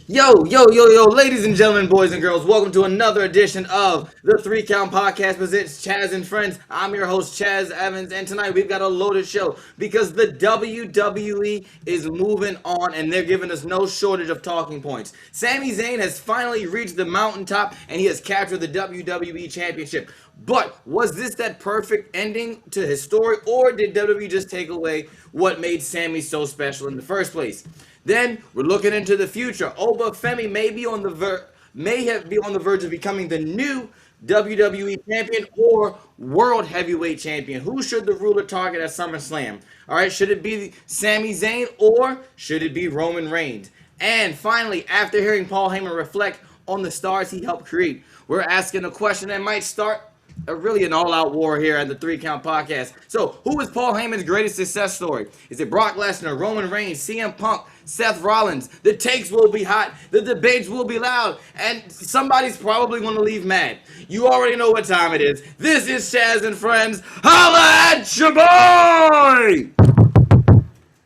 Yo, ladies and gentlemen, boys and girls, welcome to another edition of the Three Count Podcast presents Chaz and Friends. I'm your host, Chaz Evans, and tonight we've got a loaded show because the WWE is moving on and they're giving us no shortage of talking points. Sami Zayn has finally reached the mountaintop and he has captured the WWE Championship. But was this that perfect ending to his story, or did WWE just take away what made Sami so special in the first place? Then we're looking into the future. Oba Femi may be on the be on the verge of becoming the new WWE champion or world heavyweight champion. Who should the ruler target at SummerSlam? All right, should it be Sami Zayn or should it be Roman Reigns? And finally, after hearing Paul Heyman reflect on the stars he helped create, we're asking a question that might start really an all-out war here at the Three Count Podcast. So, who is Paul Heyman's greatest success story? Is it Brock Lesnar, Roman Reigns, CM Punk, Seth Rollins? The takes will be hot, the debates will be loud, and somebody's probably going to leave mad. You already know what time it is. This is Chaz and Friends. Holla at your boy!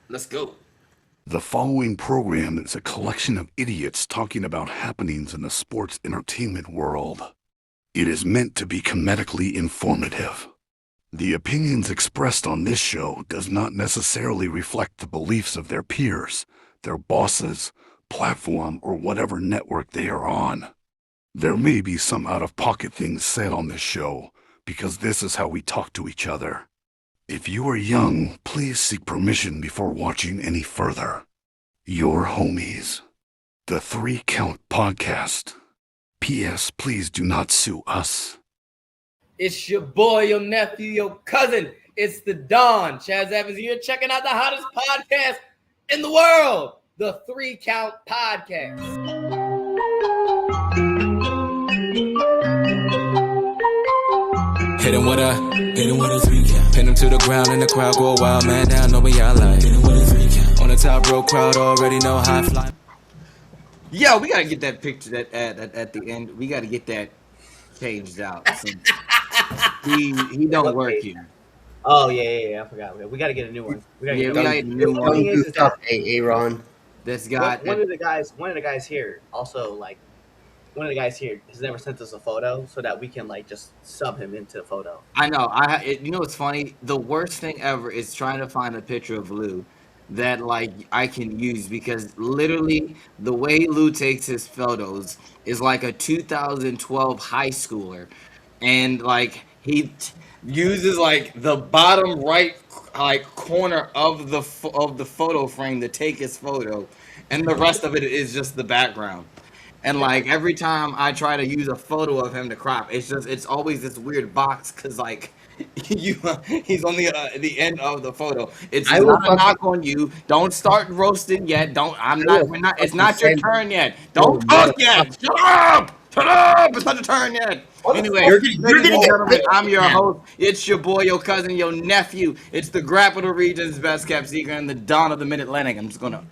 Let's go. The following program is a collection of idiots talking about happenings in the sports entertainment world. It is meant to be comedically informative. The opinions expressed on this show does not necessarily reflect the beliefs of their peers, their bosses, platform, or whatever network they are on. There may be some out-of-pocket things said on this show, because this is how we talk to each other. If you are young, please seek permission before watching any further. Your homies. The Three Count Podcast. P.S. Please do not sue us. It's your boy, your nephew, your cousin. It's the Don. Chaz Evans. You're checking out the hottest podcast in the world, the Three Count Podcast. Hit him with a 3 count. Pin him to the ground and the crowd go wild, man down, know what y'all like. Hit him with a 3 count. On the top row, crowd already know how I fly. Yo, we gotta get that picture that at the end. We gotta get that changed out. He don't work here. Oh yeah. I forgot. We gotta get a new one. We gotta get a new one. Thing is that Aaron. This guy. One of the guys here also one of the guys here has never sent us a photo so that we can just sub him into the photo. I know. You know what's funny? The worst thing ever is trying to find a picture of Lou that I can use, because literally the way Lou takes his photos is like a 2012 high schooler, and he uses the bottom right corner of the photo frame to take his photo, and the rest of it is just the background. And every time I try to use a photo of him to crop, it's always this weird box, because he's on the end of the photo. It's not a knock on you. Don't start roasting yet. It's not your turn yet. Don't talk yet. Shut up. It's not your turn yet. Anyway, ladies and gentlemen, I'm your host. It's your boy, your cousin, your nephew. It's the Grapple Region's best kept secret and the Dawn of the Mid-Atlantic. I'm just gonna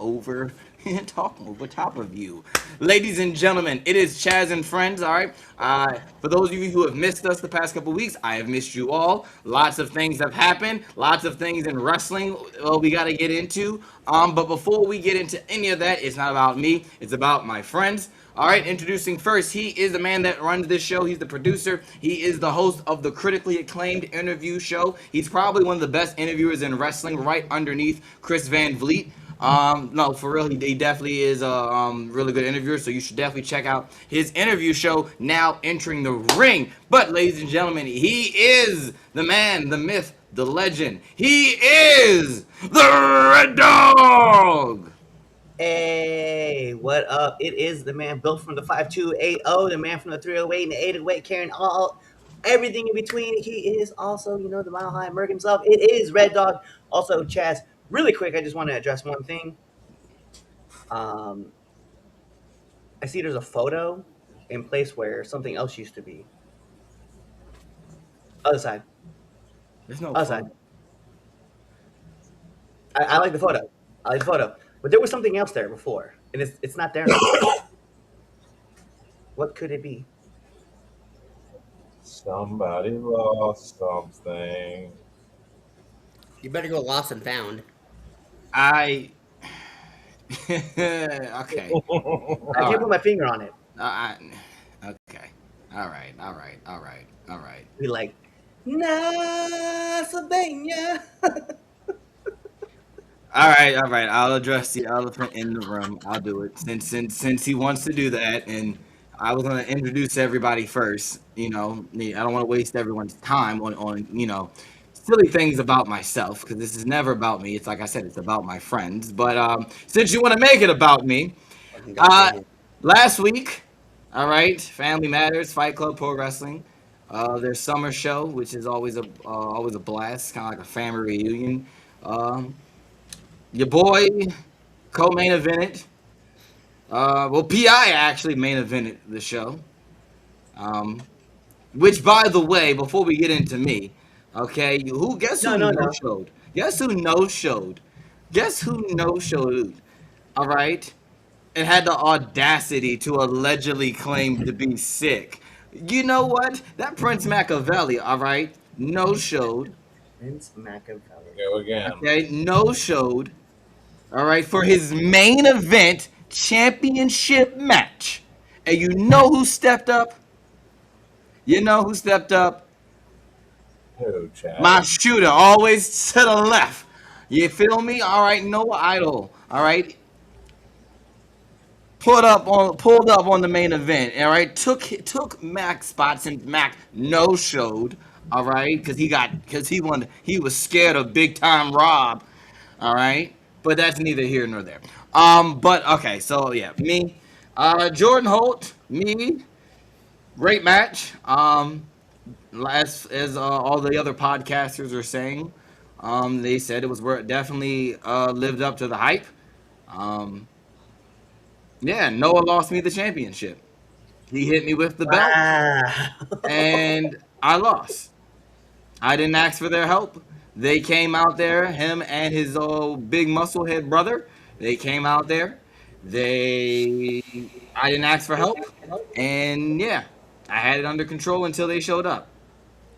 talk over top of you. Ladies and gentlemen, it is Chaz and Friends, all right? For those of you who have missed us the past couple weeks, I have missed you all. Lots of things have happened. Lots of things in wrestling we got to get into. But before we get into any of that, it's not about me. It's about my friends. All right, introducing first, he is the man that runs this show. He's the producer. He is the host of the critically acclaimed interview show. He's probably one of the best interviewers in wrestling, right underneath Chris Van Vliet. No, for real, he definitely is a really good interviewer, so you should definitely check out his interview show, Now Entering the Ring. But, ladies and gentlemen, he is the man, the myth, the legend. He is the Red Dog! Hey, what up? It is the man built from the 5280, the man from the 308 and the 808, carrying everything in between. He is also, the Mile High American himself. It is Red Dog. Also, Chaz. Really quick, I just want to address one thing. I see there's a photo in place where something else used to be. Other side. There's no Other side. I like the photo. But there was something else there before, and it's not there anymore. What could it be? Somebody lost something. You better go lost and found. Okay. I All can't right. put my finger on it. I, okay. All right. All right. All right. All right. Be like, Nasabenya. All right, all right. I'll address the elephant in the room. I'll do it since he wants to do that, and I was gonna introduce everybody first. I don't want to waste everyone's time on silly things about myself because this is never about me. It's like I said, it's about my friends. But since you want to make it about me, Fucking uh, goddamn. last week, all right, Family Matters, Fight Club Pro Wrestling. Their summer show, which is always a blast, kind of like a family reunion. Um, your boy co-main evented. Well, PI actually main evented the show. Um, which, by the way, before we get into me, okay, guess No, who no, no no. showed? Guess who no showed? Guess who no showed? All right, and had the audacity to allegedly claim to be sick. You know what? That Prince Machiavelli, all right, no showed. Vince Machiavelli. Go again. Okay, no showed. All right, for his main event championship match. And you know who stepped up? You know who stepped up? Who, My Chaz? shooter, always to the left. You feel me? All right, no idol. All right, pulled up on the main event. All right, took Mac spots and Mac no showed. All right, because he was scared of big time Rob. All right, but that's neither here nor there. But okay, so yeah, me, Jordan Holt, me, great match. As all the other podcasters are saying, they said it was definitely lived up to the hype. Um, yeah, Noah lost me the championship. He hit me with the belt, Wow. and I lost. I didn't ask for their help. They came out there, him and his big musclehead brother. They came out there. They, I didn't ask for help, and yeah, I had it under control until they showed up.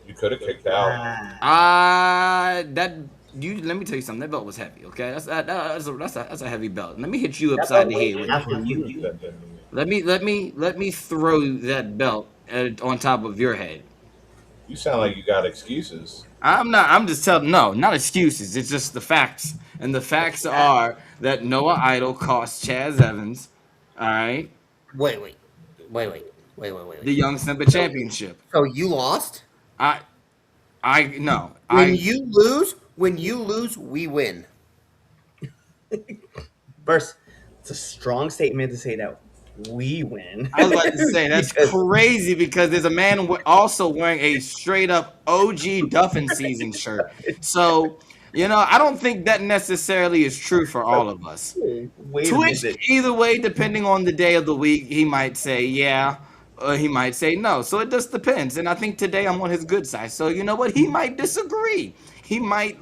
You could have kicked out. Wow. That you let me tell you something. That belt was heavy. Okay, that's a heavy belt. Let me hit you That upside belt the was head with not it. from you. That didn't mean- Let me throw that belt on top of your head. You sound like you got excuses. I'm not. I'm just telling. No, not excuses. It's just the facts. And the facts are that Noah Idol cost Chaz Evans, all right, Wait, wait, wait, wait, wait, wait, wait, the wait. Young Simba So, championship. so you lost. I, I no. When you lose, we win. First, it's a strong statement to say that we win. I was about to say that's Because crazy because there's a man also wearing a straight up OG Duffin season shirt. So I don't think that necessarily is true for all of us. wait a Twitch, minute. either way, depending on the day of the week, he might say yeah, or he might say no. So it just depends. And I think today I'm on his good side. So you know what? He might disagree. He might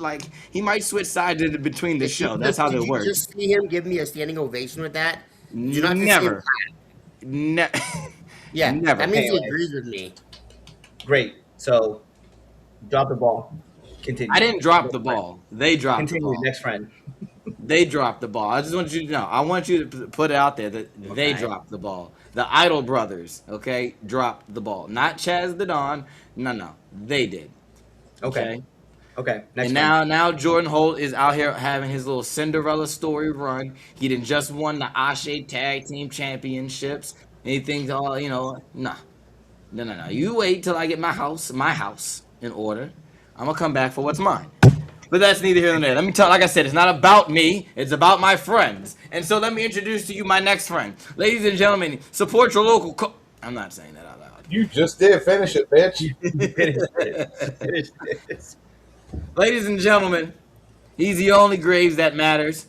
switch sides between the show. That's how Did that you works. just see him give me a standing ovation with that? Did you not just see him Never. clap? Ne- Yeah, Never. that means he Anyway. agrees with me. Great. So, drop the ball. Continue. I didn't drop the ball. They dropped the Continue. ball. Next friend. They dropped the ball. I just want you to know. I want you to put it out there that they Okay. dropped the ball. The Idol brothers, okay, dropped the ball. Not Chaz the Don. No. They did. Okay. Okay. Next And friend. now Jordan Holt is out here having his little Cinderella story run. He didn't just won the Ashe Tag Team Championships. And he thinks, nah. No. You wait till I get my house in order. I'm gonna come back for what's mine. But that's neither here nor there. Let me tell, like I said, it's not about me. It's about my friends. And so let me introduce to you my next friend, ladies and gentlemen. Support your local. I'm not saying that out loud. You just did finish it, bitch. Finish this. Ladies and gentlemen, he's the only Graves that matters.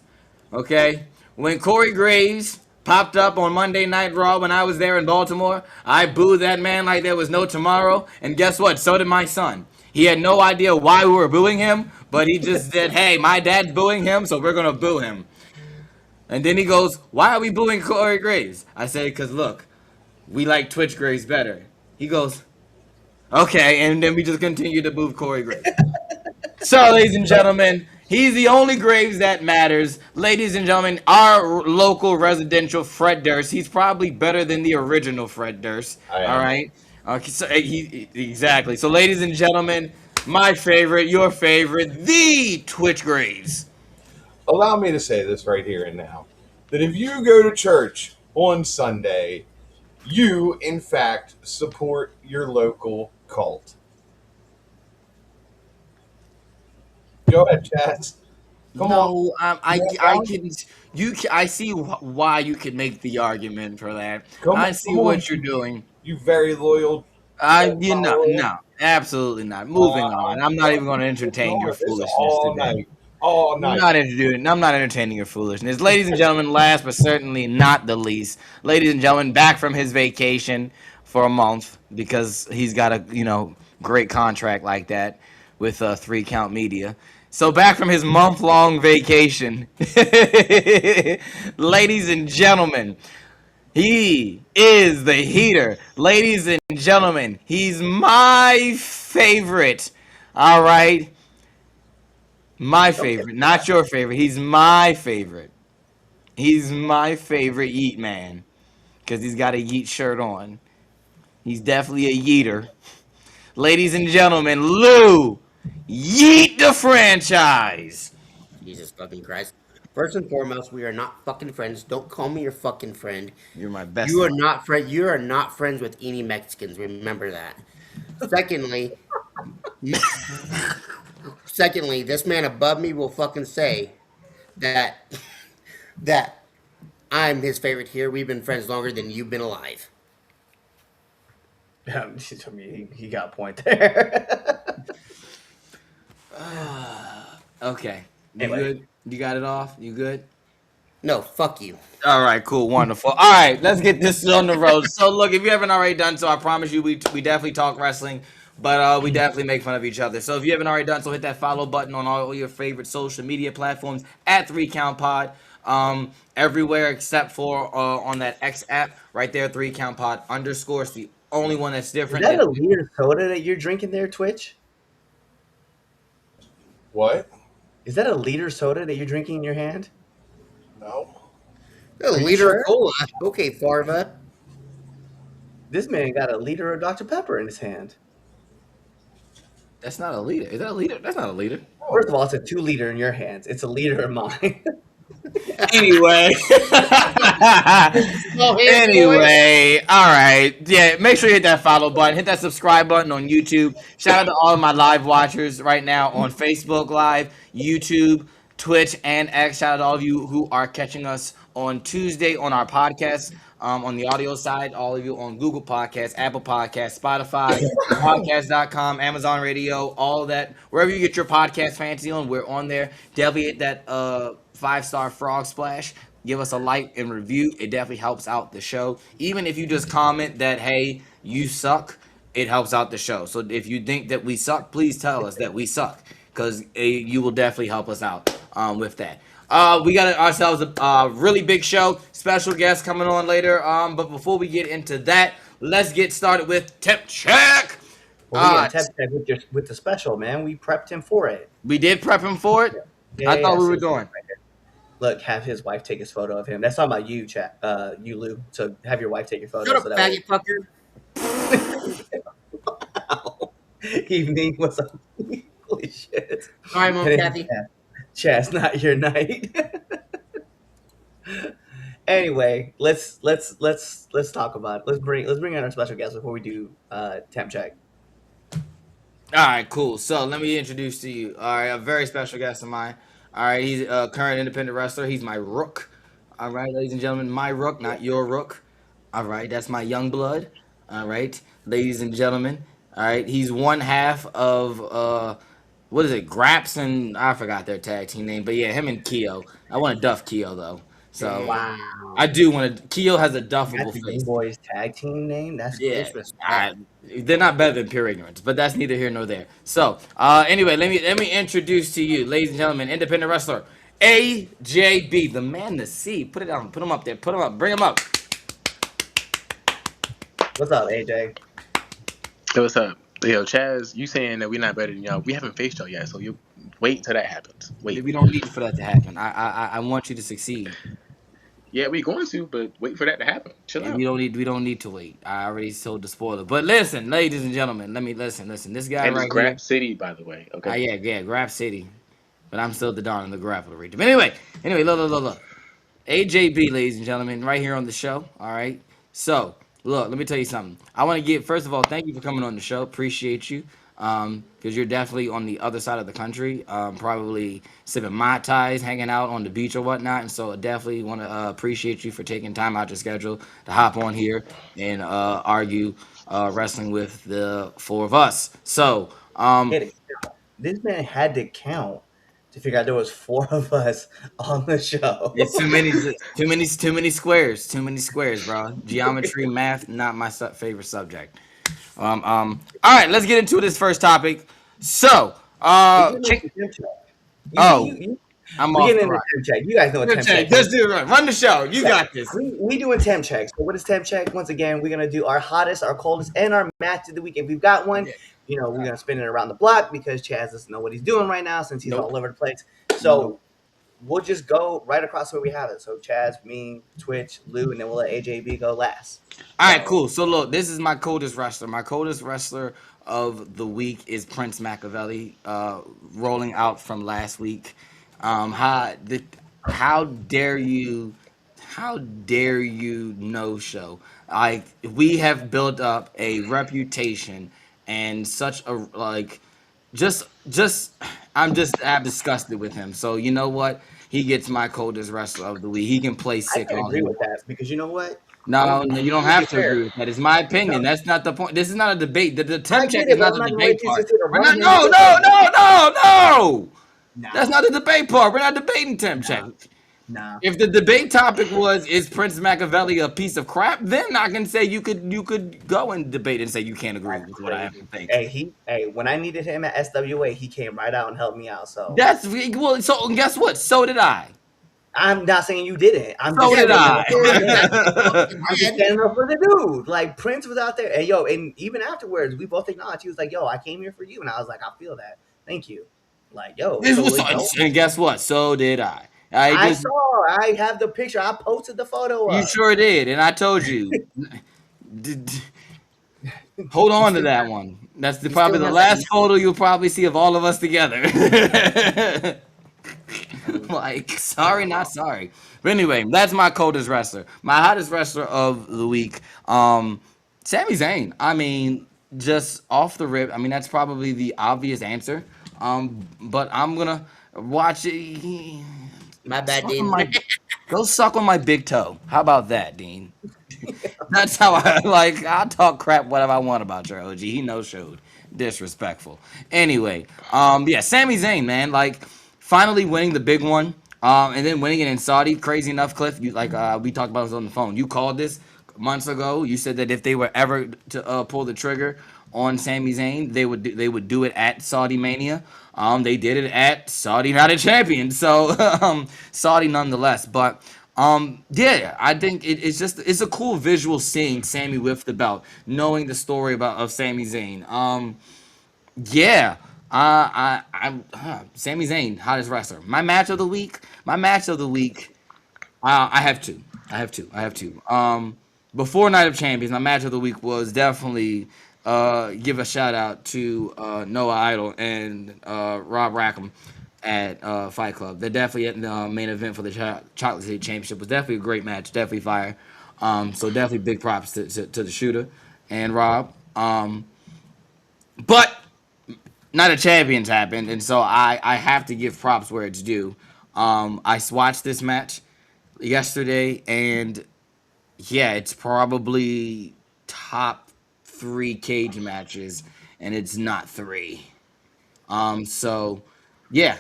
Okay? When Corey Graves popped up on Monday Night Raw when I was there in Baltimore, I booed that man like there was no tomorrow. And guess what? So did my son. He had no idea why we were booing him, but he just said, hey, my dad's booing him, so we're going to boo him. And then he goes, why are we booing Corey Graves? I said, because look, we like Twitch Graves better. He goes, okay, and then we just continue to boo Corey Graves. So, ladies and gentlemen, He's the only Graves that matters. Ladies and gentlemen, our local residential Fred Durst. He's probably better than the original Fred Durst. I All am. right. So exactly. So, ladies and gentlemen, my favorite, your favorite, the Twitch Graves. Allow me to say this right here and now, that if you go to church on Sunday, you, in fact, support your local cult. Go ahead, Chaz. Come on. No, I can I see why you could make the argument for that. I see Come on. what you're doing. You very loyal cult You know, follower. no, absolutely not. Moving on. I'm not even going to entertain your This foolishness all today. night. All night. I'm not entertaining your foolishness. Ladies and gentlemen, last but certainly not the least, ladies and gentlemen, back from his vacation for a month because he's got a great contract like that with 3 Count Media. So back from his month-long vacation, ladies and gentlemen, he is the heater. Ladies and gentlemen, he's my favorite. All right. My favorite, not your favorite. He's my favorite. He's my favorite Yeet man because he's got a Yeet shirt on. He's definitely a Yeeter. Ladies and gentlemen, Lou, Yeet the franchise. Jesus fucking Christ. First and foremost, we are not fucking friends. Don't call me your fucking friend. You're my best You are friend. not friend. You are not friends with any Mexicans. Remember that. Secondly, secondly, this man above me will fucking say that that I'm his favorite here. We've been friends longer than you've been alive. I mean, he got a point there. Okay. You Anyway. good? You got it off? You good? No, fuck you. All right, cool, wonderful. All right, let's get this on the road. So, look, if you haven't already done so, I promise you, we definitely talk wrestling, but we definitely make fun of each other. So, if you haven't already done so, hit that follow button on all your favorite social media platforms at 3Count Pod. Everywhere except for on that X app right there, 3Count Pod _ It's the only one that's Is different. that a liter soda that you're drinking there, Twitch? What? Is that a liter soda that you're drinking in your hand? No. A you liter sure? of cola. Okay, Farva. This man got a liter of Dr. Pepper in his hand. That's not a liter. Is that a liter? That's not a liter. First of all, it's a 2-liter in your hands. It's a liter in mine. Anyway. Anyway, all right. Yeah, make sure you hit that follow button. Hit that subscribe button on YouTube. Shout out to all of my live watchers right now on Facebook Live, YouTube, Twitch, and X. Shout out to all of you who are catching us on Tuesday on our podcast. On the audio side, all of you on Google Podcasts, Apple Podcasts, Spotify, podcast.com, Amazon Radio, all of that. Wherever you get your podcast fancy on, we're on there. Definitely hit that 5-star frog splash. Give us a like and review. It definitely helps out the show. Even if you just comment that, hey, you suck, it helps out the show. So if you think that we suck, please tell us that we suck because you will definitely help us out with that. We got ourselves a really big show. Special guest coming on later. But before we get into that, let's get started with Tip Check. Well, we got with the special, man. We prepped him for it. We did prep him for it. Yeah, I thought we so were going. right here. Look, have his wife take his photo of him. That's talking about you, you Lou. So have your wife take your photo. Shut up, so that faggot fucker. Evening was a holy shit. All right, Mom, Kathy. Chaz, not your night. Anyway, let's talk about it. Let's bring in our special guest before we do temp check. All right, cool. So let me introduce to you. All right, a very special guest of mine. All right, he's a current independent wrestler. He's my rook. All right, ladies and gentlemen, my rook, not your rook. All right, that's my young blood. All right, ladies and gentlemen. All right, he's one half of what is it, Graps and I forgot their tag team name, but yeah, him and Keo. I want to duff Keo though. So Wow. I do want to. Keo has a duffable That's the face. Young Boys tag team name. That's Yeah, disrespect. they're not better than pure ignorance, but that's neither here nor there. So, anyway, let me introduce to you, ladies and gentlemen, independent wrestler AJB, the man to see. Put it down, put him up there, put him up, bring him up. What's up, AJ? Hey, what's up? Yo, Chaz, you saying that we're not better than y'all. We haven't faced y'all yet, so you Wait until that happens. Wait. We don't need for that to happen. I want you to succeed. Yeah, we going to, but wait for that to happen. Chill And out. we don't need to wait. I already told the spoiler. But listen, ladies and gentlemen, let me listen. This guy And it's right here. Grap City, by the way. Okay. Yeah, Grab City. But I'm still the Don in the grapple region. But anyway, look. AJB, ladies and gentlemen, right here on the show. All right. So, look, let me tell you something. I want to give, first of all, thank you for coming on the show. Appreciate you. Because you're definitely on the other side of the country, probably sipping mai tais, hanging out on the beach or whatnot. And so, I definitely want to appreciate you for taking time out your schedule to hop on here and argue wrestling with the four of us. So, Get it. This man had to count to figure out there was four of us on the show. it's too many squares, bro. Geometry, math, not my favorite subject. All right, let's get into this first topic. So, We getting into temp check. oh, I'm We off getting the into right. temp check. You guys know what temp check is. Let's do it. Right. Run the show. You got this. We doing temp checks. So what is temp check? Once again, we're gonna do our hottest, our coldest, and our match of the week. If we've got one, we're gonna spin it around the block because Chaz doesn't know what he's doing right now since he's all over the place. So we'll just go right across where we have it. So Chaz, me, Twitch, Lou, and then we'll let AJB go last. All right, cool. So look, this is my coldest wrestler. My coldest wrestler of the week is Prince Machiavelli, rolling out from last week. How dare you? How dare you no show? Like we have built up a reputation and such a just I'm disgusted with him. So you know what? He gets my coldest wrestler of the week. He can play I sick can all agree he with wants. that because you know what? No, you don't have to fair. agree with that. It's my opinion. That's not the point. This is not a debate. The I temp check get is it, but not I'm the not gonna debate let you part. just sit We're around not. him. No. Nah, That's not the debate part. We're not debating temp check. nah. If the debate topic was is Prince Machiavelli a piece of crap, then I can say you could go and debate and say you can't agree with what I have to think. Hey, when I needed him at SWA, he came right out and helped me out. So That's well. So guess what? So did I. I'm not saying you didn't. So did I. I'm just standing up for the dude. Like Prince was out there, and and even afterwards, we both acknowledged he was like, "Yo, I came here for you," and I was like, "I feel that. Thank you." Like, This so was, and guess what? So did I. I I just saw. I have the picture. I posted the photo You up. sure did, and I told you. D- d- Hold on to that one. That's probably still the have last that. photo you'll probably see of all of us together. Like, sorry, not sorry. But anyway, that's my coldest wrestler. My hottest wrestler of the week, Sami Zayn. I mean, just off the rip. I mean, that's probably the obvious answer. But I'm gonna watch it. My bad, Suck on Dean. my, go suck on my big toe. How about that, Dean? That's how I like. I'll talk crap whatever I want about your OG. He no showed disrespectful. Anyway, yeah, Sami Zayn, man, like finally winning the big one, and then winning it in Saudi. Crazy enough, Cliff. You like we talked about this on the phone. You called this months ago. You said that if they were ever to pull the trigger on Sami Zayn, they would do it at Saudi Mania. They did it at Saudi United Champions, so Saudi nonetheless. But yeah, I think it's a cool visual seeing Sammy with the belt, knowing the story of Sami Zayn. Yeah, I'm Sami Zayn, hottest wrestler. My match of the week. My match of the week. I have two. I have two. Before Night of Champions, my match of the week was definitely give a shout out to Noah Idol and Rob Rackham at Fight Club. They're definitely at the main event for the Chocolate City Championship. Was definitely a great match. Definitely fire. So definitely big props to the shooter and Rob. But Night of Champions happened, and so I have to give props where it's due. I watched this match yesterday, and yeah, it's probably top three cage matches, and it's not three. So yeah,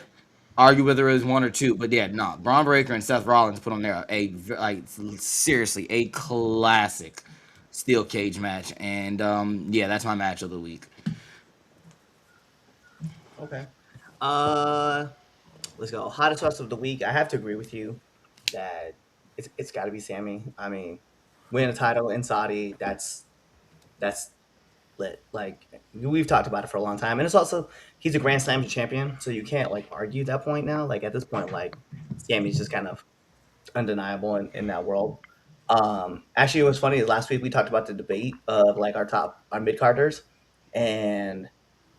argue whether it was one or two, but yeah, no. Braun Breaker and Seth Rollins put on there like seriously a classic steel cage match, and yeah, that's my match of the week. Okay. Let's go. Hottest wrestler of the week. I have to agree with you that it's got to be Sammy. I mean, winning a title in Saudi. That's lit. Like we've talked about it for a long time, and it's also he's a Grand Slam champion, so you can't like argue that point now. Like at this point, like Sammy's just kind of undeniable in that world. Actually, it was funny. Last week we talked about the debate of like our mid carders, and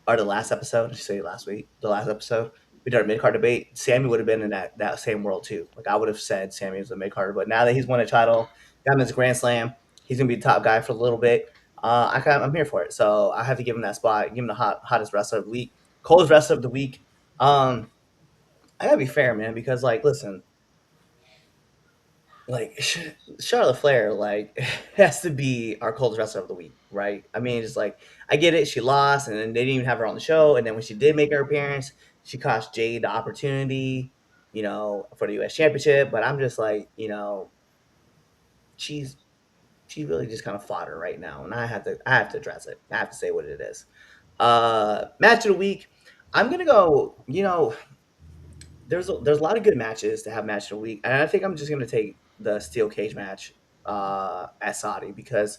or the last episode. I should say last week, the last episode we did our mid card debate. Sammy would have been in that same world too. Like I would have said Sammy was a mid carder, but now that he's won a title, got him as a Grand Slam, he's gonna be the top guy for a little bit. I'm here for it, so I have to give him that spot. Give him the hottest wrestler of the week, coldest wrestler of the week. I gotta be fair, man, because like, listen, like Charlotte Flair, like has to be our coldest wrestler of the week, right? I mean, it's like I get it, she lost, and then they didn't even have her on the show, and then when she did make her appearance, she cost Jade the opportunity, for the U.S. Championship. But I'm just like, she's really just kind of fodder right now, and I have to address it. I have to say what it is. Match of the week, I'm gonna go. There's a lot of good matches to have match of the week, and I think I'm just gonna take the steel cage match at Saudi because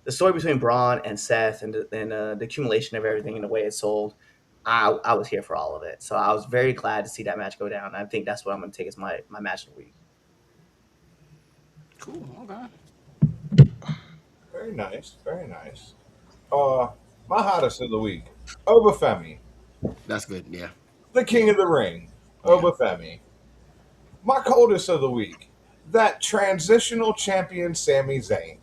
the story between Braun and Seth and the accumulation of everything and the way it's sold, I was here for all of it. So I was very glad to see that match go down. I think that's what I'm gonna take as my match of the week. Cool. Okay. Very nice. Very nice. My hottest of the week, Oba Femi, That's good. Yeah. the king of the ring, Oba Femi. My coldest of the week, that transitional champion, Sami Zayn.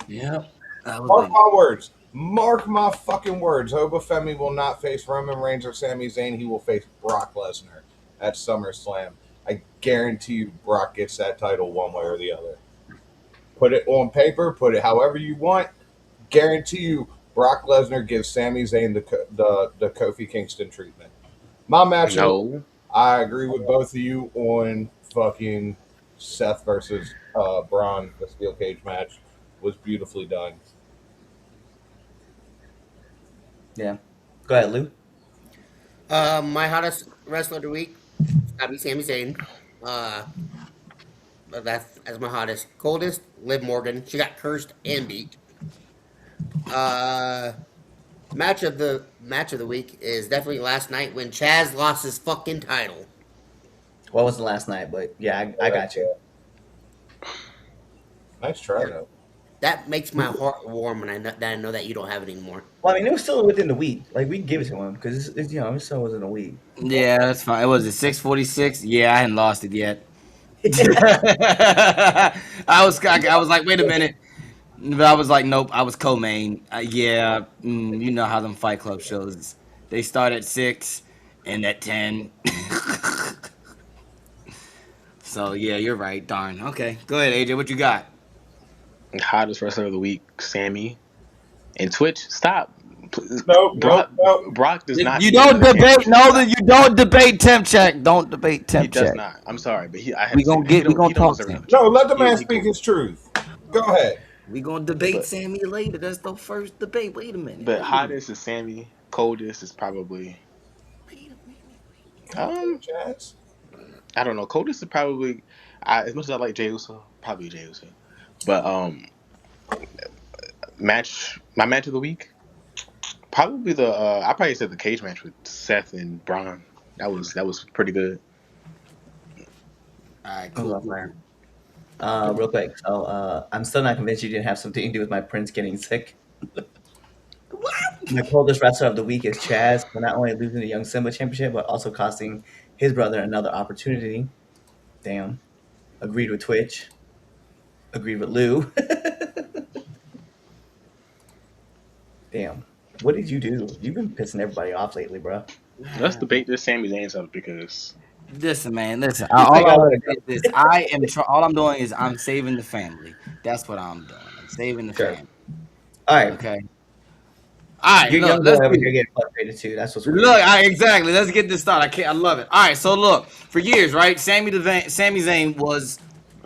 Yeah. That was Mark like, my words. Mark my fucking words. Oba Femi will not face Roman Reigns or Sami Zayn. He will face Brock Lesnar at SummerSlam. I guarantee you Brock gets that title one way or the other. Put it on paper. Put it however you want. Guarantee you Brock Lesnar gives Sami Zayn the Kofi Kingston treatment. My matchup, No. I agree with both of you on fucking Seth versus Braun. The steel cage match was beautifully done. Yeah, go ahead, Lou. My hottest wrestler of the week, gotta be Sami Zayn. But that's my hottest. Coldest, Liv Morgan. She got cursed and beat. Uh, match of the week is definitely last night when Chaz lost his fucking title. What was the last night? But yeah, I got you. Nice try, though. That makes my heart warm when I know that you don't have it anymore. Well, I mean, it was still within the week. Like we can give it to him because it still was in a week. yeah, that's fine. It was at 6:46. Yeah, I hadn't lost it yet. I was like, wait a minute. But I was like, nope. I was co-main. Yeah, you know how them Fight Club shows. They start at 6 and at 10. So yeah, you're right. Darn. Okay, go ahead, AJ. What you got? Hottest wrestler of the week, Sammy. And Twitch, stop. Nope, Brock, nope, nope. Brock does not. You deserve don't the debate. championship. No, that you don't debate temp check. Don't debate He temp does check. not. I'm sorry, but I have We to say gonna that. get. We gonna He don't talk deserve to another him. No, championship. let the man He speak cool. his truth. Go ahead. We gonna debate But Sammy later. That's the first debate. Wait a minute. but hottest is Sammy. Coldest is probably Come on, um Chaz. I don't know. Coldest is probably as much as I like Jey Uso, probably Jey Uso. But my match of the week, probably the I probably said the cage match with Seth and Braun. That was pretty good. All right, I cool. love Flair. Real quick. So I'm still not convinced you didn't have something to do with my prince getting sick. My coldest wrestler of the week is Chaz for not only losing the Young Simba Championship, but also costing his brother another opportunity. Damn. Agreed with Twitch. Agreed with Lou. Damn. What did you do? You've been pissing everybody off lately, bro. Let's debate this Sami Zayn stuff because Listen, man. Listen. I All got I it. say is this. All I'm doing is I'm saving the family. That's what I'm doing. I'm saving the Sure. family. All right. Okay. All right. Your Look. young boy Let's over do here it. getting frustrated too. That's what's weird. Look. Exactly. Let's get this started. I love it. All right. So look. For years, right? Sami Zayn was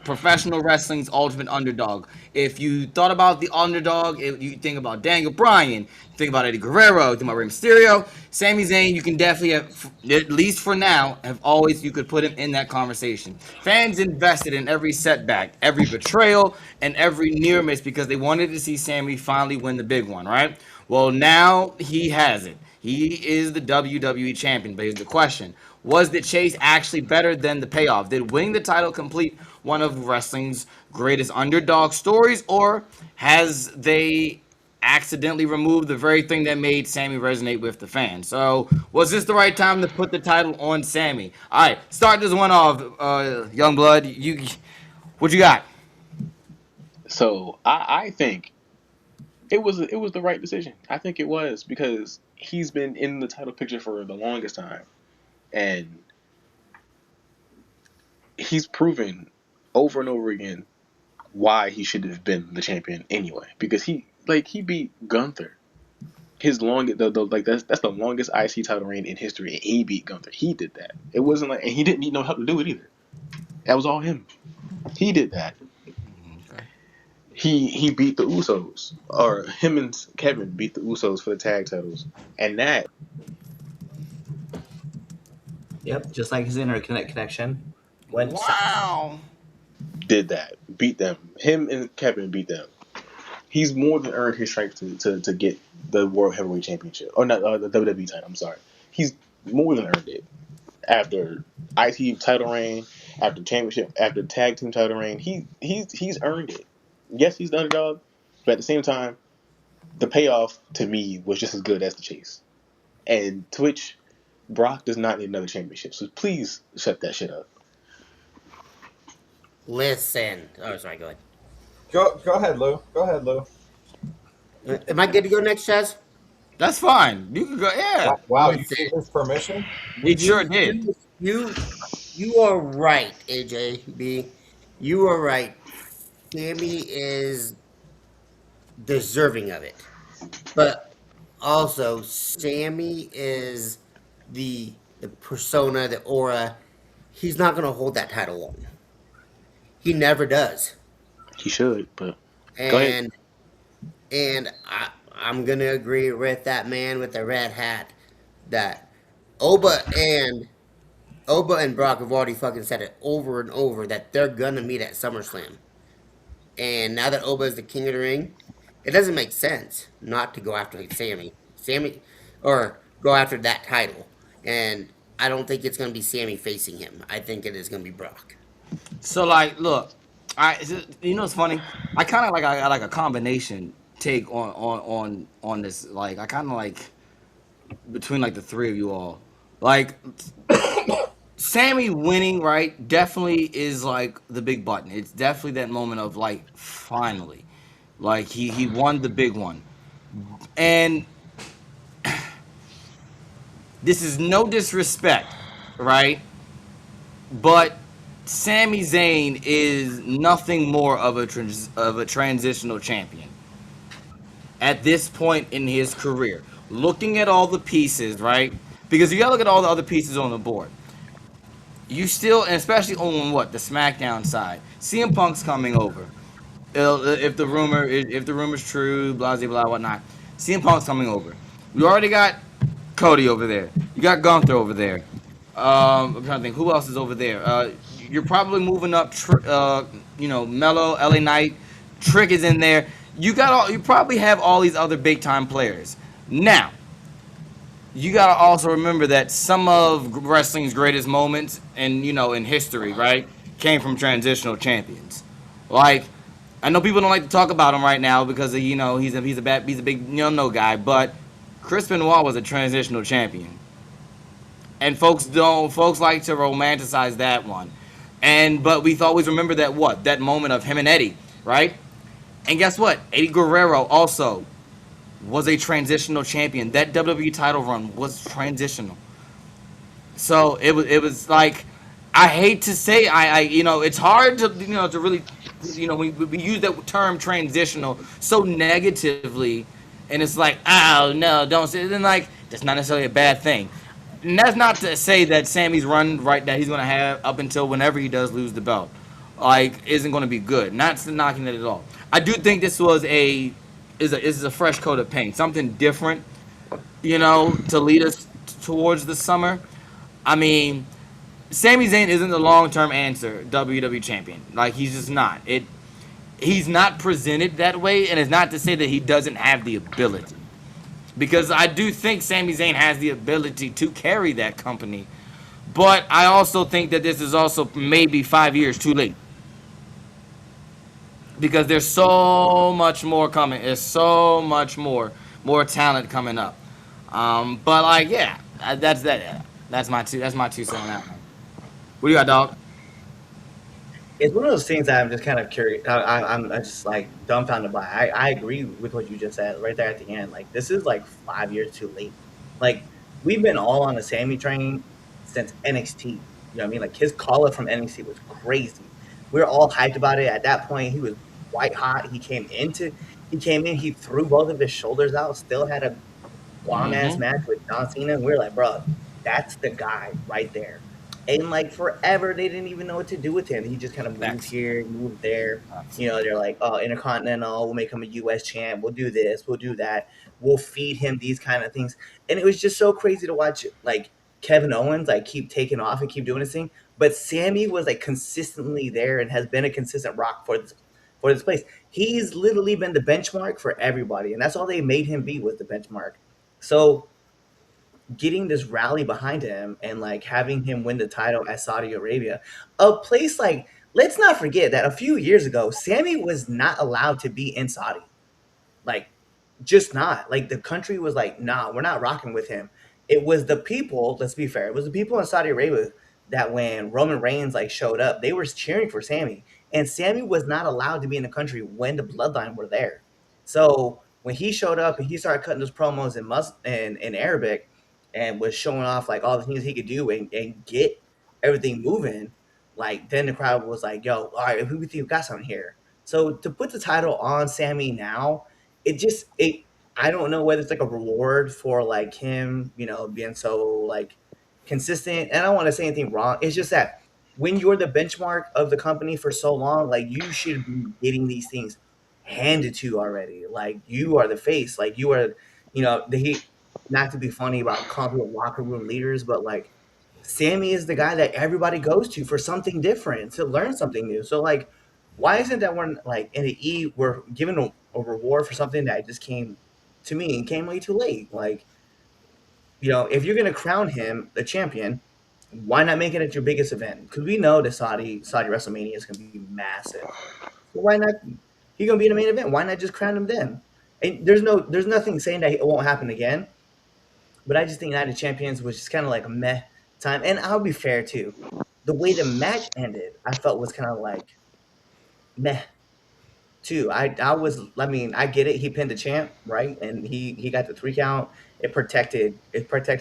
professional wrestling's ultimate underdog. If you thought about the underdog, if you think about Daniel Bryan, think about Eddie Guerrero, think about Rey Mysterio, Sami Zayn, you can definitely have, at least for now, have always, you could put him in that conversation. Fans invested in every setback, every betrayal, and every near miss because they wanted to see Sami finally win the big one, right? Well, now he has it. He is the WWE champion. But here's the question: was the chase actually better than the payoff? Did winning the title complete one of wrestling's greatest underdog stories, or has they accidentally removed the very thing that made Sammy resonate with the fans? So, was this the right time to put the title on Sammy? All right, start this one off, Youngblood. What you got? So I think it was the right decision. I think it was because he's been in the title picture for the longest time, and he's proven over and over again why he should have been the champion anyway. Because he beat Gunther. His longest, like that's the longest IC title reign in history, and he beat Gunther. He did that. It wasn't like, and he didn't need no help to do it either. That was all him. He did that. Okay. He beat the Usos, or him and Kevin beat the Usos for the tag titles, and that Yep, just like his interconnect connection went south. Wow. did that. Beat them. Him and Kevin beat them. He's more than earned his strength to get the World Heavyweight Championship, or not the WWE title. I'm sorry. He's more than earned it after IC title reign, after championship, after tag team title reign. He's earned it. Yes, he's the underdog, but at the same time, the payoff to me was just as good as the chase. And Twitch, Brock does not need another championship, so please shut that shit up. Listen. Oh, sorry. Go ahead. Go ahead, Lou. Go ahead, Lou. Am I good to go next, Chaz? That's fine. You can go. Yeah, Wow, you gave his permission? we sure did. You are right, AJB. You are right. Sammy is deserving of it, but also Sammy is the persona, the aura. He's not going to hold that title long. He never does. He should, but go ahead. And I'm gonna agree with that man with the red hat that Oba and Brock have already fucking said it over and over that they're gonna meet at SummerSlam. And now that Oba is the king of the ring, it doesn't make sense not to go after Sammy, or go after that title. And I don't think it's gonna be Sammy facing him. I think it is gonna be Brock. So like, look, you know what's funny? I kind of like I like a combination take on this. Like I kind of like between like the three of you all. Like Sammy winning, right? Definitely is like the big button. It's definitely that moment of like finally, like he won the big one, and this is no disrespect, right? But Sami Zayn is nothing more of a transitional champion at this point in his career. Looking at all the pieces, right? Because you gotta look at all the other pieces on the board. You still, and especially on what the SmackDown side, CM Punk's coming over. If the rumor's true, blah blah blah whatnot, CM Punk's coming over. You already got Cody over there. You got Gunther over there. I'm trying to think who else is over there. You're probably moving up. Mello, LA Knight, Trick is in there. You probably have all these other big time players. Now, you gotta also remember that some of wrestling's greatest moments, and in history, right, came from transitional champions. Like, I know people don't like to talk about him right now because he's a big no guy, but Chris Benoit was a transitional champion. And folks like to romanticize that one. But we always remember that moment of him and Eddie, right? And guess what? Eddie Guerrero also was a transitional champion. That WWE title run was transitional. So it was like, I hate to say, it's hard to to really, we use that term transitional so negatively, and it's like, oh no, don't say it. Then like that's not necessarily a bad thing. And that's not to say that Sammy's run right that he's gonna have up until whenever he does lose the belt like isn't going to be good. Not knocking it at all. I do think this was a fresh coat of paint, something different, to lead us towards the summer. I mean, Sami Zayn isn't the long term answer WWE champion. Like he's just not. He's not presented that way, and it's not to say that he doesn't have the ability. Because I do think Sami Zayn has the ability to carry that company, but I also think that this is also maybe 5 years too late because there's so much more coming. There's so much more talent coming up. But like, yeah, that's that. That's my two. That's my 2 cents on that one. What do you got, dog? It's one of those things that I'm just kind of curious. I'm just like dumbfounded by. I agree with what you just said right there at the end. Like this is like 5 years too late. Like we've been all on the Sammy train since NXT. You know what I mean? Like his call up from NXT was crazy. We were all hyped about it at that point. He was white hot. He came in. He threw both of his shoulders out. Still had a bomb ass Mm-hmm. match with John Cena. And we are like, bro, that's the guy right there. And like forever, they didn't even know what to do with him. He just kind of moved Facts. here, moved there. Facts. They're like, oh, Intercontinental, we'll make him a US champ. We'll do this, we'll do that. We'll feed him these kind of things. And it was just so crazy to watch like Kevin Owens like keep taking off and keep doing his thing. But Sammy was like consistently there and has been a consistent rock for this place. He's literally been the benchmark for everybody, and that's all they made him be was the benchmark. So getting this rally behind him and like having him win the title at Saudi Arabia, a place like let's not forget that a few years ago, Sammy was not allowed to be in Saudi. Like, just not. Like the country was like, nah, we're not rocking with him. It was the people, let's be fair, it was the people in Saudi Arabia that when Roman Reigns like showed up, they were cheering for Sammy. And Sammy was not allowed to be in the country when the bloodline were there. So when he showed up and he started cutting those promos in Arabic and was showing off like all the things he could do and get everything moving, like then the crowd was like, yo, all right, who we think we got something here. So to put the title on Sammy now, it I don't know whether it's like a reward for like him, being so like consistent. And I don't want to say anything wrong. It's just that when you're the benchmark of the company for so long, like you should be getting these things handed to you already. Like you are the face. Like you are, the he not to be funny about calling people locker room leaders, but like Sammy is the guy that everybody goes to for something different to learn something new. So like, why isn't that one like in the we're given a reward for something that just came to me and came way too late? Like, if you're gonna crown him the champion, why not make it at your biggest event? Because we know the Saudi WrestleMania is gonna be massive. So why not? He's gonna be in the main event. Why not just crown him then? And there's nothing saying that it won't happen again. But I just think Night of Champions was just kind of like a meh time. And I'll be fair too. The way the match ended, I felt was kind of like meh too. I get it. He pinned the champ, right? And he got the 3 count. It protected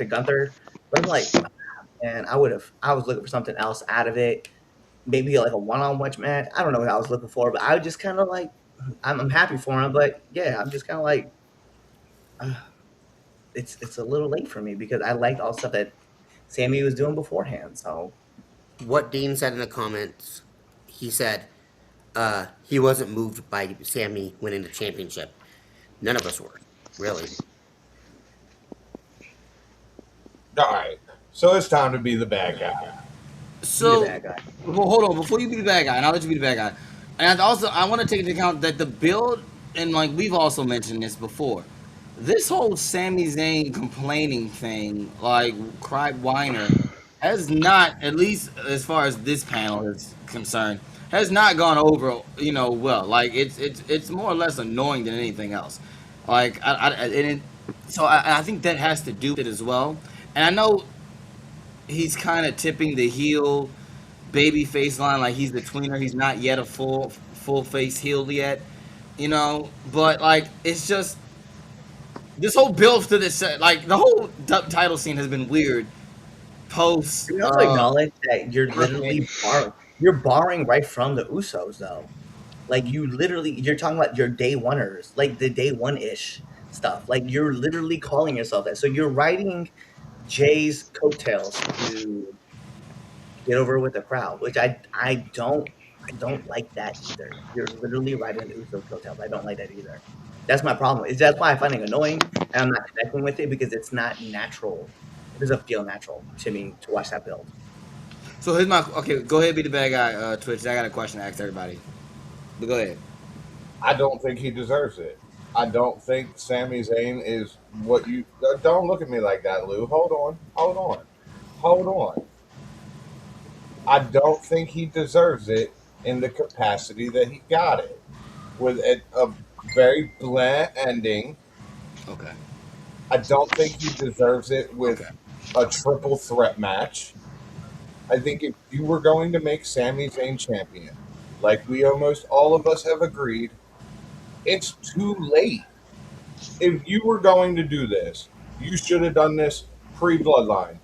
Gunther. But I'm like, and I was looking for something else out of it. Maybe like a one-on-one match. I don't know what I was looking for, but I was just kind of like, I'm happy for him, but yeah, I'm just kind of like, uh, it's a little late for me because I liked all the stuff that Sammy was doing beforehand. So What Dean said in the comments, he said he wasn't moved by Sammy winning the championship. None of us were, really. All right. So it's time to be the bad guy. be the So, bad guy. well, hold on. Before you be the bad guy, and I'll let you be the bad guy. And also, I want to take into account that the build, and like we've also mentioned this before, this whole Sami Zayn complaining thing, like cry whiner, has not, at least as far as this panel is concerned, has not gone over, well. Like it's more or less annoying than anything else. Like so I think that has to do with it as well. And I know he's kind of tipping the heel baby face line like he's the tweener. He's not yet a full face heel yet, But like it's just this whole build to this like the whole title scene has been weird. Post Can we also acknowledge that you're Hurricane. literally borrowing right from the Usos though? Like you're talking about your day oneers, like the day one ish stuff. Like you're literally calling yourself that. So you're riding Jay's coattails to get over with the crowd, which I don't I don't like that either. You're literally riding the Usos coattails. I don't like that either. That's my problem. That's why I find it annoying, and I'm not connecting with it because it's not natural. It doesn't feel natural to me to watch that build. So here's my okay. Go ahead, be the bad guy, Twitch. I got a question to ask everybody. But go ahead. I don't think he deserves it. I don't think Sami Zayn is what you. Don't look at me like that, Lou. Hold on. Hold on. Hold on. I don't think he deserves it in the capacity that he got it. With a very bland ending. Okay. I don't think he deserves it with Okay. a triple threat match. I think if you were going to make Sami Zayn champion, like we almost all of us have agreed, it's too late. If you were going to do this, you should have done this pre-bloodline,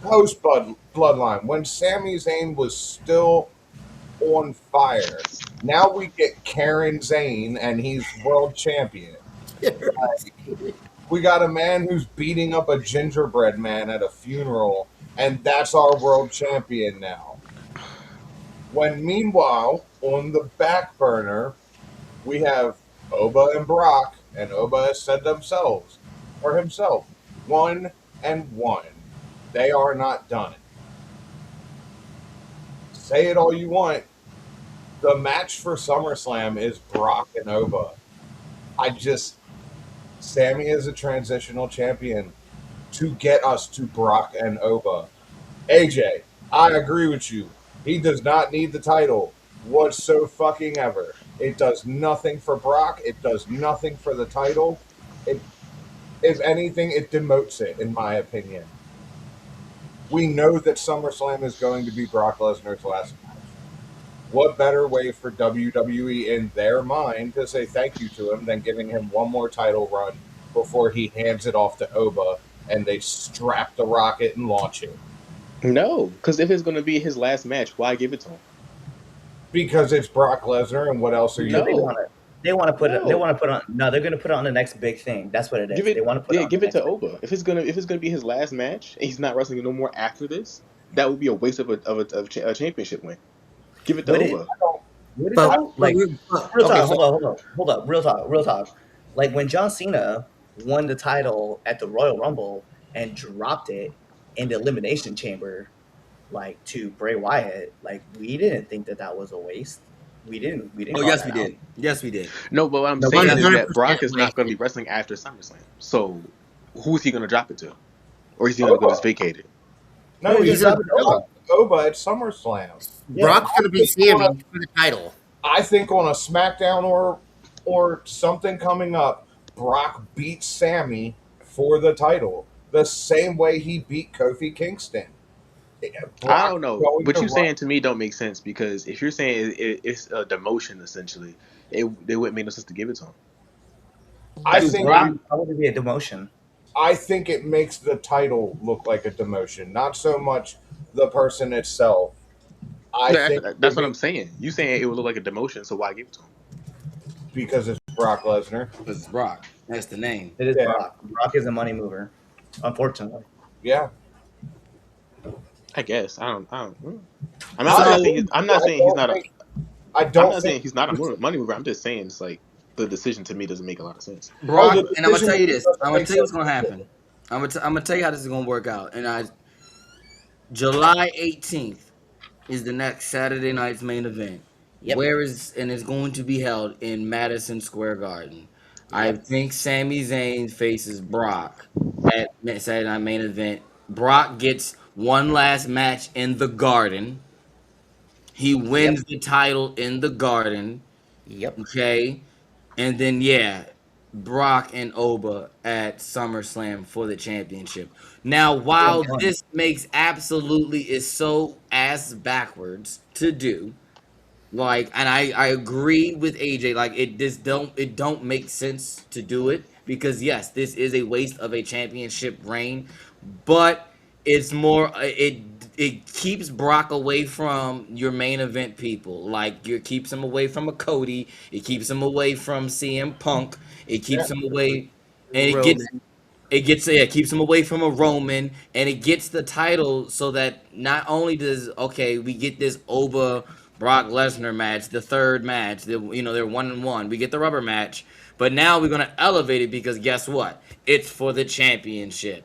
post-bloodline, when Sami Zayn was still on fire. Now we get Karen Zayn, and he's world champion. We got a man who's beating up a gingerbread man at a funeral, and that's our world champion now. When meanwhile, on the back burner, we have Oba and Brock, and Oba has said themselves, or himself, 1-1. They are not done. Say it all you want. The match for SummerSlam is Brock and Oba. Sammy is a transitional champion to get us to Brock and Oba. AJ, I agree with you. He does not need the title whatsoever. It does nothing for Brock. It does nothing for the title. If anything, it demotes it, in my opinion. We know that SummerSlam is going to be Brock Lesnar's last match. What better way for WWE in their mind to say thank you to him than giving him one more title run before he hands it off to Oba and they strap the rocket and launch it? No, because if it's going to be his last match, why give it to him? Because it's Brock Lesnar, and what else are you? No. They want to put it. They No. want to put on. No, they're going to put it on the next big thing. That's what it is. Give it. They want to put it Yeah, on give the it to next big Oba. thing. If it's gonna be his last match and he's not wrestling no more after this, that would be a waste of a championship win. Give it to Would it? Oba. Would it But, though? Like real okay, talk. so Hold up. Real talk. Like when John Cena won the title at the Royal Rumble and dropped it in the Elimination Chamber, like to Bray Wyatt, like we didn't think that was a waste. We didn't. We didn't. oh Call yes, that we out. did. Yes, we did. No, but what I'm No, saying is that 100% Brock is not going to be wasted. wrestling after SummerSlam. So who's he going to drop it to, or is he going to Oba. just vacate it? No, No, he's he's going not to Oba. Oba at SummerSlam. Yeah. Brock's going to be Sammy for the title. I think on a SmackDown or something coming up, Brock beats Sammy for the title the same way he beat Kofi Kingston. I don't know. going What to you're run- saying to me don't make sense because if you're saying it's a demotion essentially, it wouldn't make no sense to give it to him. I Dude, think Brock, how would it be a demotion? I think it makes the title look like a demotion, not so much the person itself. I think That's what I'm saying. You saying it would look like a demotion, so why give it to him? because it's Brock Lesnar. Because it's Brock. That's the name. It is Yeah. Brock. Brock is a money mover, unfortunately. Yeah. I guess I don't. I'm I not don't saying I'm not saying he's not a. I I'm don't not think saying he's not a money mover. I'm just saying it's like the decision to me doesn't make a lot of sense. Brock, the and I'm gonna decision tell you this. doesn't I'm gonna make tell you what's sense. gonna happen. I'm gonna tell you how this is gonna work out. July 18th is the next Saturday night's main event. Yep. And it's going to be held in Madison Square Garden. I think Sami Zayn faces Brock at Saturday night main event. Brock gets one last match in the Garden. He wins the title in the Garden. Yep. Okay. And then Brock and Oba at SummerSlam for the championship. Now, while this makes absolutely is so ass backwards to do, like, and I agree with AJ, like it don't make sense to do it because yes, this is a waste of a championship reign, but it's more it keeps Brock away from your main event people. Like it keeps him away from a Cody, it keeps him away from CM Punk, it keeps him away, and it gets Roman. It gets it keeps him away from a Roman, and it gets the title so that not only does we get this Oba Brock Lesnar match, the third match, they're 1-1. We get the rubber match, but now we're gonna elevate it because guess what? It's for the championship,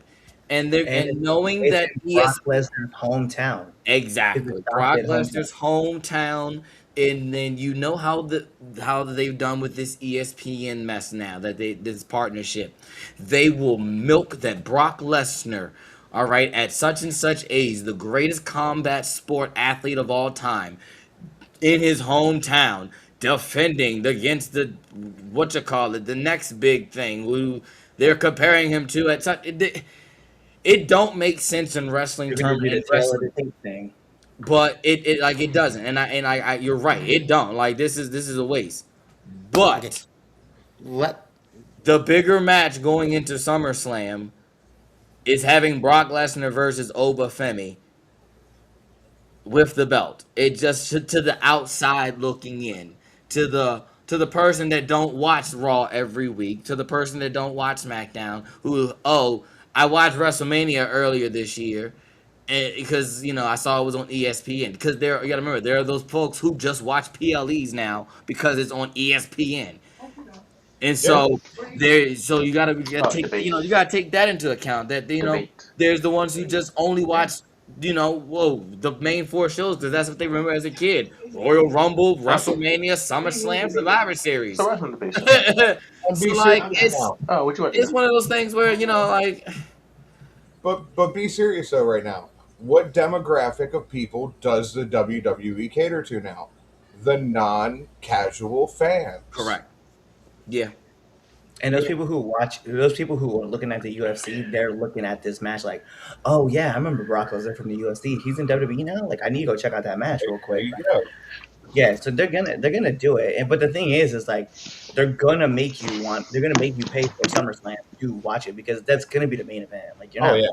And and knowing it's that in Brock ES Lesnar's hometown. His exactly Brock adopted hometown. Lesnar's hometown, and then you know how they've done with this ESPN mess now that this partnership, they will milk that Brock Lesnar, all right, at such and such age, the greatest combat sport athlete of all time, in his hometown, defending against the what you call it, the next big thing who they're comparing him to at such it don't make sense in wrestling You're gonna term do and the tail of the wrestling, tape thing. but it like it doesn't, and I you're right, it don't like this is a waste. Okay. But What? the bigger match going into SummerSlam is having Brock Lesnar versus Oba Femi with the belt. It just to the outside looking in, to the person that don't watch Raw every week, to the person that don't watch SmackDown, who I watched WrestleMania earlier this year, because I saw it was on ESPN. Because you gotta remember, there are those folks who just watch PLEs now because it's on ESPN. And Yeah. so you gotta take Debate. you gotta take that into account. That Debate. there's the ones who just only watch the main four shows because that's what they remember as a kid: Royal Rumble, WrestleMania, SummerSlam, Survivor Series. So wrestling debate. And be So like serious now. Oh, what you want? it's one of those things where like But be serious though right now. What demographic of people does the WWE cater to now? The non-casual fans. correct, yeah, And those people who are looking at the UFC, they're looking at this match like, oh yeah, I remember Brock Lesnar from the UFC. He's in WWE now. Like, I need to go check out that match real There quick. you go. Yeah, so they're gonna do it. But the thing is like they're gonna make you pay for SummerSlam to watch it because that's gonna be the main event. Like you're Oh not yeah.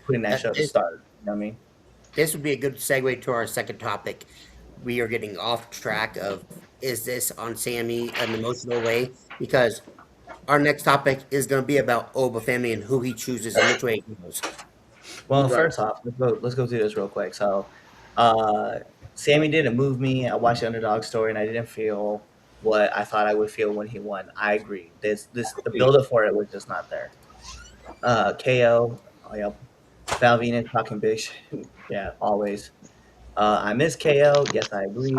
putting that show to It- start. You know what I mean? This would be a good segue to our second topic. We are getting off track of is this on Sammy an emotional way? Because our next topic is going to be about Oba Femi and who he chooses and which way he goes. Well, Right. first off, let's go through this real quick. So, Sammy didn't move me. I watched the underdog story, and I didn't feel what I thought I would feel when he won. I agree. The build up for it was just not there. KO, oh yeah, Val Venus talking big shit. Yeah, always. I miss KO. Yes, I agree.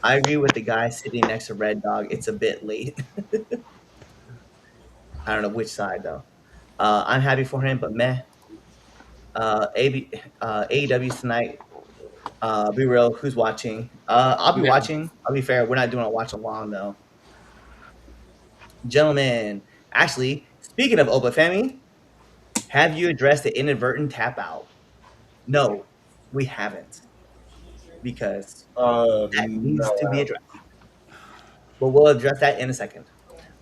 I agree with the guy sitting next to Red Dog. It's a bit late. I don't know which side though. I'm happy for him, but meh. AEW tonight. Be real. Who's watching? I'll be watching. I'll be fair. We're not doing a watch along though, gentlemen. Actually, speaking of Oba Femi, have you addressed the inadvertent tap out? No, we haven't because that needs to be No. addressed. But we'll address that in a second.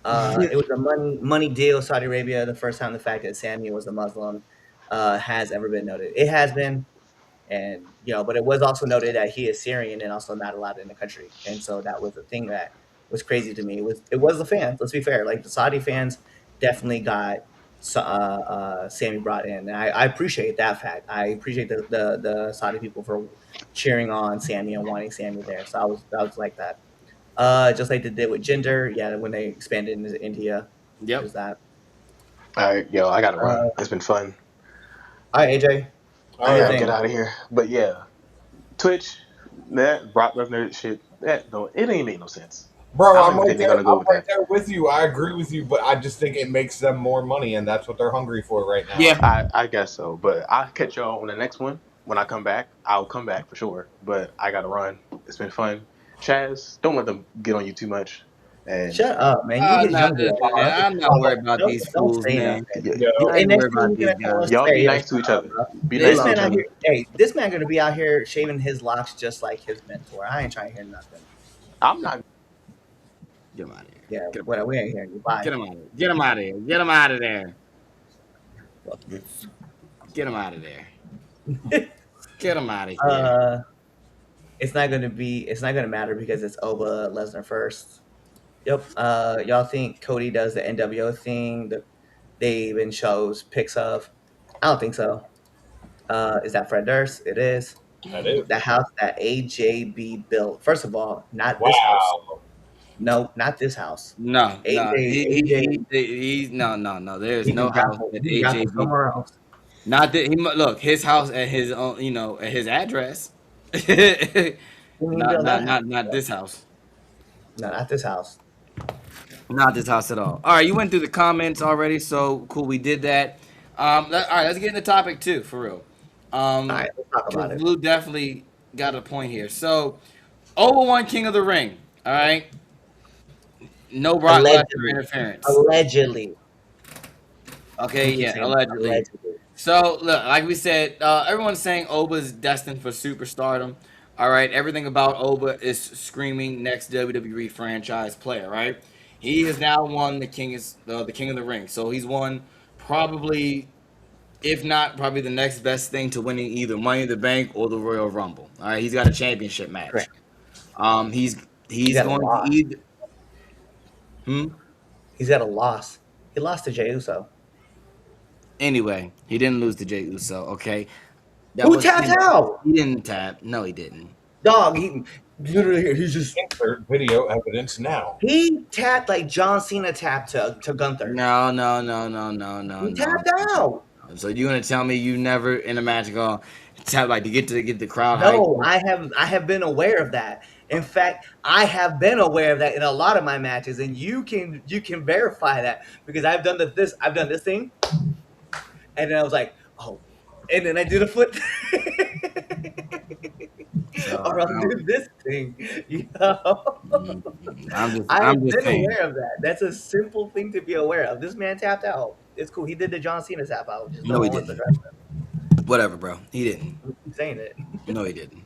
It was a money deal, Saudi Arabia. The first time the fact that Sammy was a Muslim has ever been noted. It has been, and but it was also noted that he is Syrian and also not allowed in the country. And so that was the thing that was crazy to me. It was the fans. Let's be fair. Like the Saudi fans definitely got Sammy brought in. And I appreciate that fact. I appreciate the Saudi people for cheering on Sammy and wanting Sammy there. So I was like that. Just like they did with gender, yeah, when they expanded into India. Yep. There's that. All right, yo, I gotta run. It's been fun. All right, AJ. All Do your I gotta thing. get out of here. But yeah, Twitch, that Brock Lesnar shit, it ain't make no sense. Bro, I don't I'm even right think they're there. gonna go I'm with right that. there with you. I agree with you, but I just think it makes them more money, and that's what they're hungry for right now. Yeah. I guess so. But I'll catch y'all on the next one. When I come back, I'll come back for sure. But I gotta run. It's been fun. Chaz, don't let them get on you too much. And Shut up, man. You his younger. I'm not worried about these Don't fools, say man. nothing. yeah, Yeah. I ain't And next worried thing about you're these gonna tell us guys. y'all today be is, nice to each other. Be this nice to man each out other. here. Hey, this man gonna be out here shaving his locks just like his mentor. I ain't trying to hear nothing. I'm not. Get him out of here. Yeah, Get him, whatever. We ain't hearing you. Bye. get him out of here. Get him out of here. Get him out of there. Get him out of there. Get him out of here. It's not gonna matter because it's Oba Lesnar first. Yep. Y'all think Cody does the NWO thing? They even shows pics of. I don't think so. Is that Fred Durst? It is. That is. The house that AJB built. First of all, not this house. Wow. No, not this house. No, no, AJ, he's no. There's he no can house grapple. that He can grapple AJB. somewhere else. Not that look his house at his own, at his address. He can build that house. Not this house. No, not this house. Not this house at all. All right, you went through the comments already, so cool. We did that. All right, let's get into topic two for real. All right, let's talk 'Cause about it. Blue definitely got a point here. So, Oba won King of the Ring. All right, no Brock Lesnar Allegedly. interference. Allegedly. Okay, Keep yeah, saying allegedly. allegedly. So, look, like we said, everyone's saying Oba's destined for superstardom. All right, everything about Oba is screaming next WWE franchise player. Right, he has now won the King of the Ring. So he's won probably, if not probably the next best thing to winning either Money in the Bank or the Royal Rumble. All right, he's got a championship match. Correct. He's He's got a going loss. to either. Hmm. He's got a loss. He lost to Jey Uso. Anyway, he didn't lose to Jey Uso. Okay. Who tapped out? He didn't tap. No, he didn't. Dog, he literally he's just Insert video evidence now. he tapped like John Cena tapped to Gunther. No. He tapped out. So you gonna tell me you never in a match go tap like to get the crowd No, hyped? I have been aware of that. In fact, I have been aware of that in a lot of my matches, and you can verify that because I've done this thing, and then I was like, oh, and then I did a foot, or I'll do this thing. You know, I'm I've just been saying. aware of that. That's a simple thing to be aware of. This man tapped out. It's cool. He did the John Cena tap out. Just No, no he one wants to didn't. address that. Whatever, bro. He didn't. I'm saying it. No, he didn't.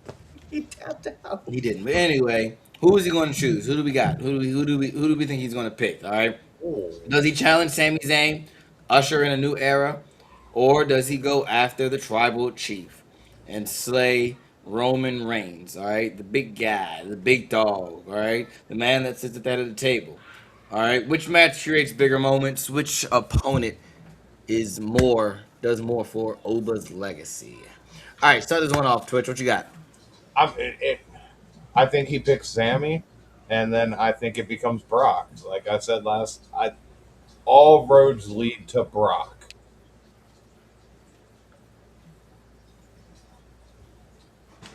He tapped out. He didn't. But anyway, who is he going to choose? Who do we got? Who do we think he's going to pick? All right. Does he challenge Sami Zayn, usher in a new era, or does he go after the tribal chief and slay Roman Reigns? All right, the big guy, the big dog. All right, the man that sits at the head of the table. All right, which match creates bigger moments? Which opponent does more for Oba's legacy? All right, start this one off. Twitch, what you got? I think he picks Sammy, and then I think it becomes Brock. Like I said all roads lead to Brock.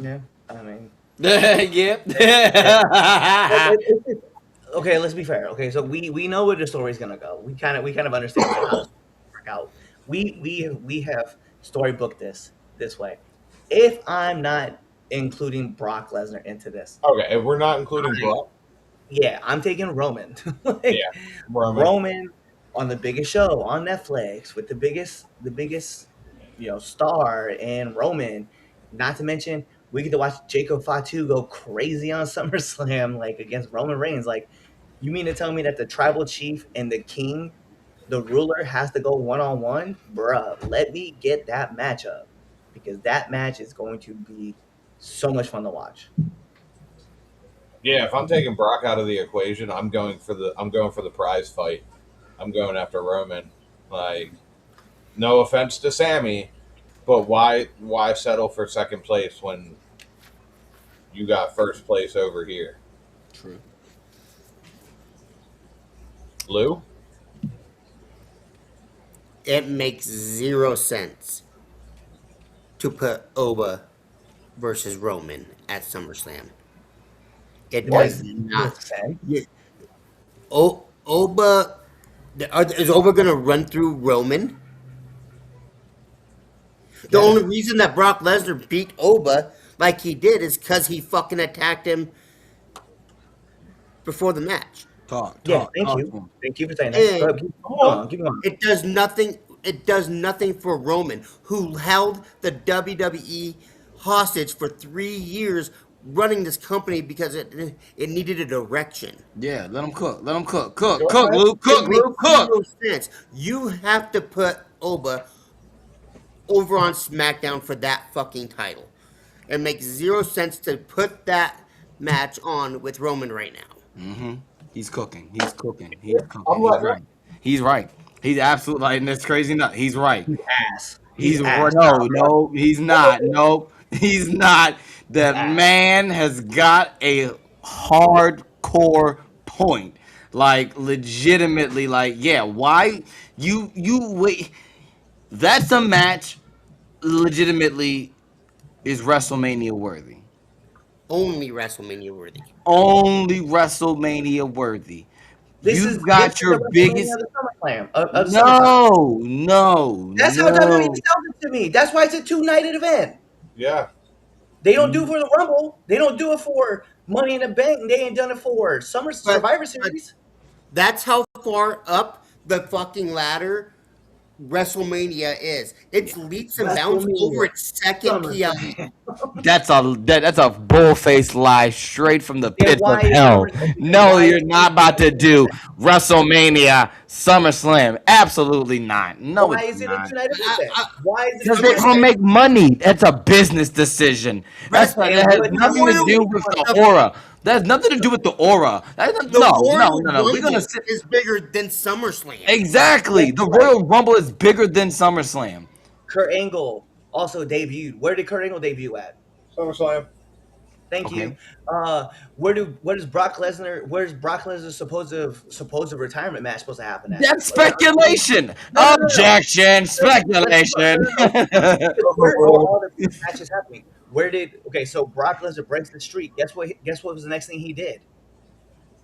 Yeah, I mean. Yep. Okay, let's be fair. Okay, so we know where the story's gonna go. We kind of understand how it's gonna work out. We have storybooked this way. If I'm not including Brock Lesnar into this, Okay, if we're not including Brock, yeah, I'm taking Roman. Like, yeah, Roman on the biggest show on Netflix with the biggest star and Roman. Not to mention we get to watch Jacob Fatu go crazy on SummerSlam like against Roman Reigns. Like, you mean to tell me that the tribal chief and the king, the ruler, has to go one-on-one? Bruh, let me get that matchup because that match is going to be so much fun to watch. Yeah, if I'm taking Brock out of the equation, I'm going for the prize fight. I'm going after Roman. Like, no offense to Sammy, but why settle for second place when you got first place over here? True. Lou? It makes 0 sense to put Oba versus Roman at SummerSlam. It does not. Oba is Oba going to run through Roman? The only reason that Brock Lesnar beat Oba like he did is because he fucking attacked him before the match. Talk. Yeah, thank talk you. to him. Thank you for saying that. And- Keep going. It does nothing. It does nothing for Roman, who held the WWE hostage for 3 years, running this company because it needed a direction. Yeah, let him cook. Let him cook. Cook, ahead. Luke. Cook, It makes Luke. Cook. no sense. You have to put Oba over on SmackDown for that fucking title. It makes 0 sense to put that match on with Roman right now. Mm-hmm. He's cooking. He's cooking. He's cooking. I'm He's like- right. He's right. He's absolutely like, and that's crazy. Not he's right. He's ass. He's He's ass. no, he's not. Nope, he's not. He's That ass. man has got a hardcore point. Like legitimately, like yeah. Why you wait? That's a match. Legitimately, is WrestleMania worthy. Only WrestleMania worthy. Only WrestleMania worthy. This You've is got the your WrestleMania biggest. of the SummerSlam of SummerSlam. No, no, That's how WWE no. sells it to me. That's why it's a two-nighted event. Yeah. They don't do it for the Rumble. They don't do it for Money in the Bank. And they ain't done it for Summer But Survivor but Series. that's how far up the fucking ladder WrestleMania is. It's leaps and bounds over WrestleMania, its second PLE. SummerSlam. That's a bull-faced lie straight from the Then pits why of is hell. No, why is you're not about to do it WrestleMania SummerSlam. Absolutely not. No, why it's is it a not. two-night event I, then? I, Why is it a Because they're two-night gonna event? make money. That's a business decision. rest, That And has what nothing to numbers do Royal, make with money? the aura. That has nothing to do with the aura. the No, no, Royal no, no. We're gonna Rumble sit. is bigger than SummerSlam. Exactly. Yes, The right. Royal Rumble is bigger than SummerSlam. Kurt Angle also debuted. Where did Kurt Angle debut at? SummerSlam. Thank you. Okay. Where's Brock Lesnar's supposed retirement match supposed to happen at? That's Was it on- speculation. No. Objection. No, Speculation. no, no. Because where are all the matches happening? So Brock Lesnar breaks the streak. Guess what was the next thing he did?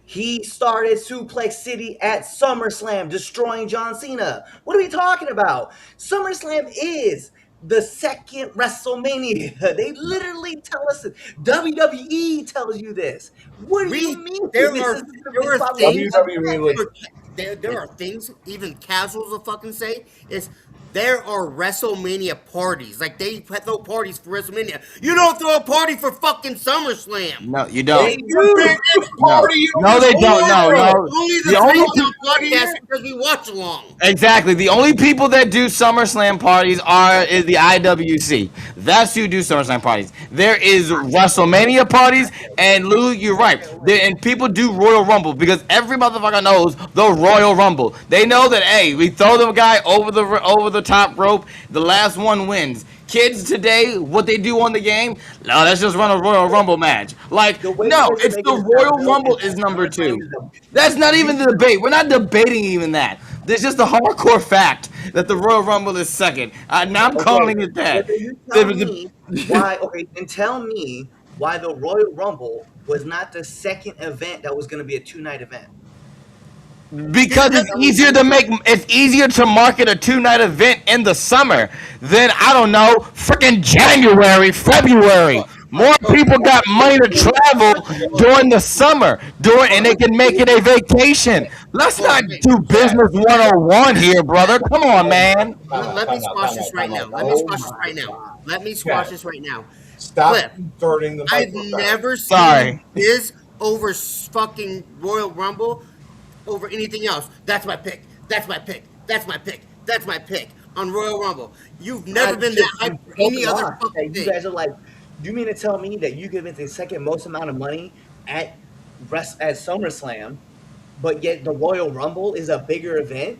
He started Suplex City at SummerSlam, destroying John Cena. What are we talking about? SummerSlam is the second WrestleMania. They literally tell us it. WWE tells you this. What do you We mean? there This are is the there biggest are problem things we've ever WWE had. would there are things even casuals will fucking say is there are WrestleMania parties. Like they throw parties for WrestleMania. You don't throw a party for fucking SummerSlam. No, you They don't. the do. biggest No. party in No, this they whole don't. No, world. no. Only The the only three pe- count podcast because we watch along. exactly the only people that do SummerSlam parties is the IWC. That's who do SummerSlam parties. There is WrestleMania parties, and Lou, you're right. And people do Royal Rumble because every motherfucker knows the Royal Rumble. They know that hey, we throw the guy over the top rope. The last one wins. Kids today, what they do on the game? No, let's just run a Royal Rumble match. Like, The way you no, guys are it's the making it sound, Royal though, is Rumble is that number SummerSlam two. is the That's not even the you debate. We're not debating even that. There's just a hardcore fact that the Royal Rumble is second. Now I'm okay. calling it Well, that. then you tell The- me why. Okay, then tell me why the Royal Rumble was not the second event that was going to be a two-night event. because Because it's easier to market a 2 night event in the summer than I don't know, freaking January, February. More people got money to travel during the summer, and they can make it a vacation. Let's not wait, do Chad, business 101 here, brother. Come on, man. let me squash this right now. Let me Oh squash this my right now. God. Let me squash Chad, this right now. stop Cliff, inverting the I've microphone. never Sorry. seen this over fucking Royal Rumble over anything else. That's my pick. That's my pick. That's my pick. That's my pick on Royal Rumble. You've never been that hyped for So any other lost fucking that you thing. guys are like, do you mean to tell me that you give it the second most amount of money at at SummerSlam, but yet the Royal Rumble is a bigger event?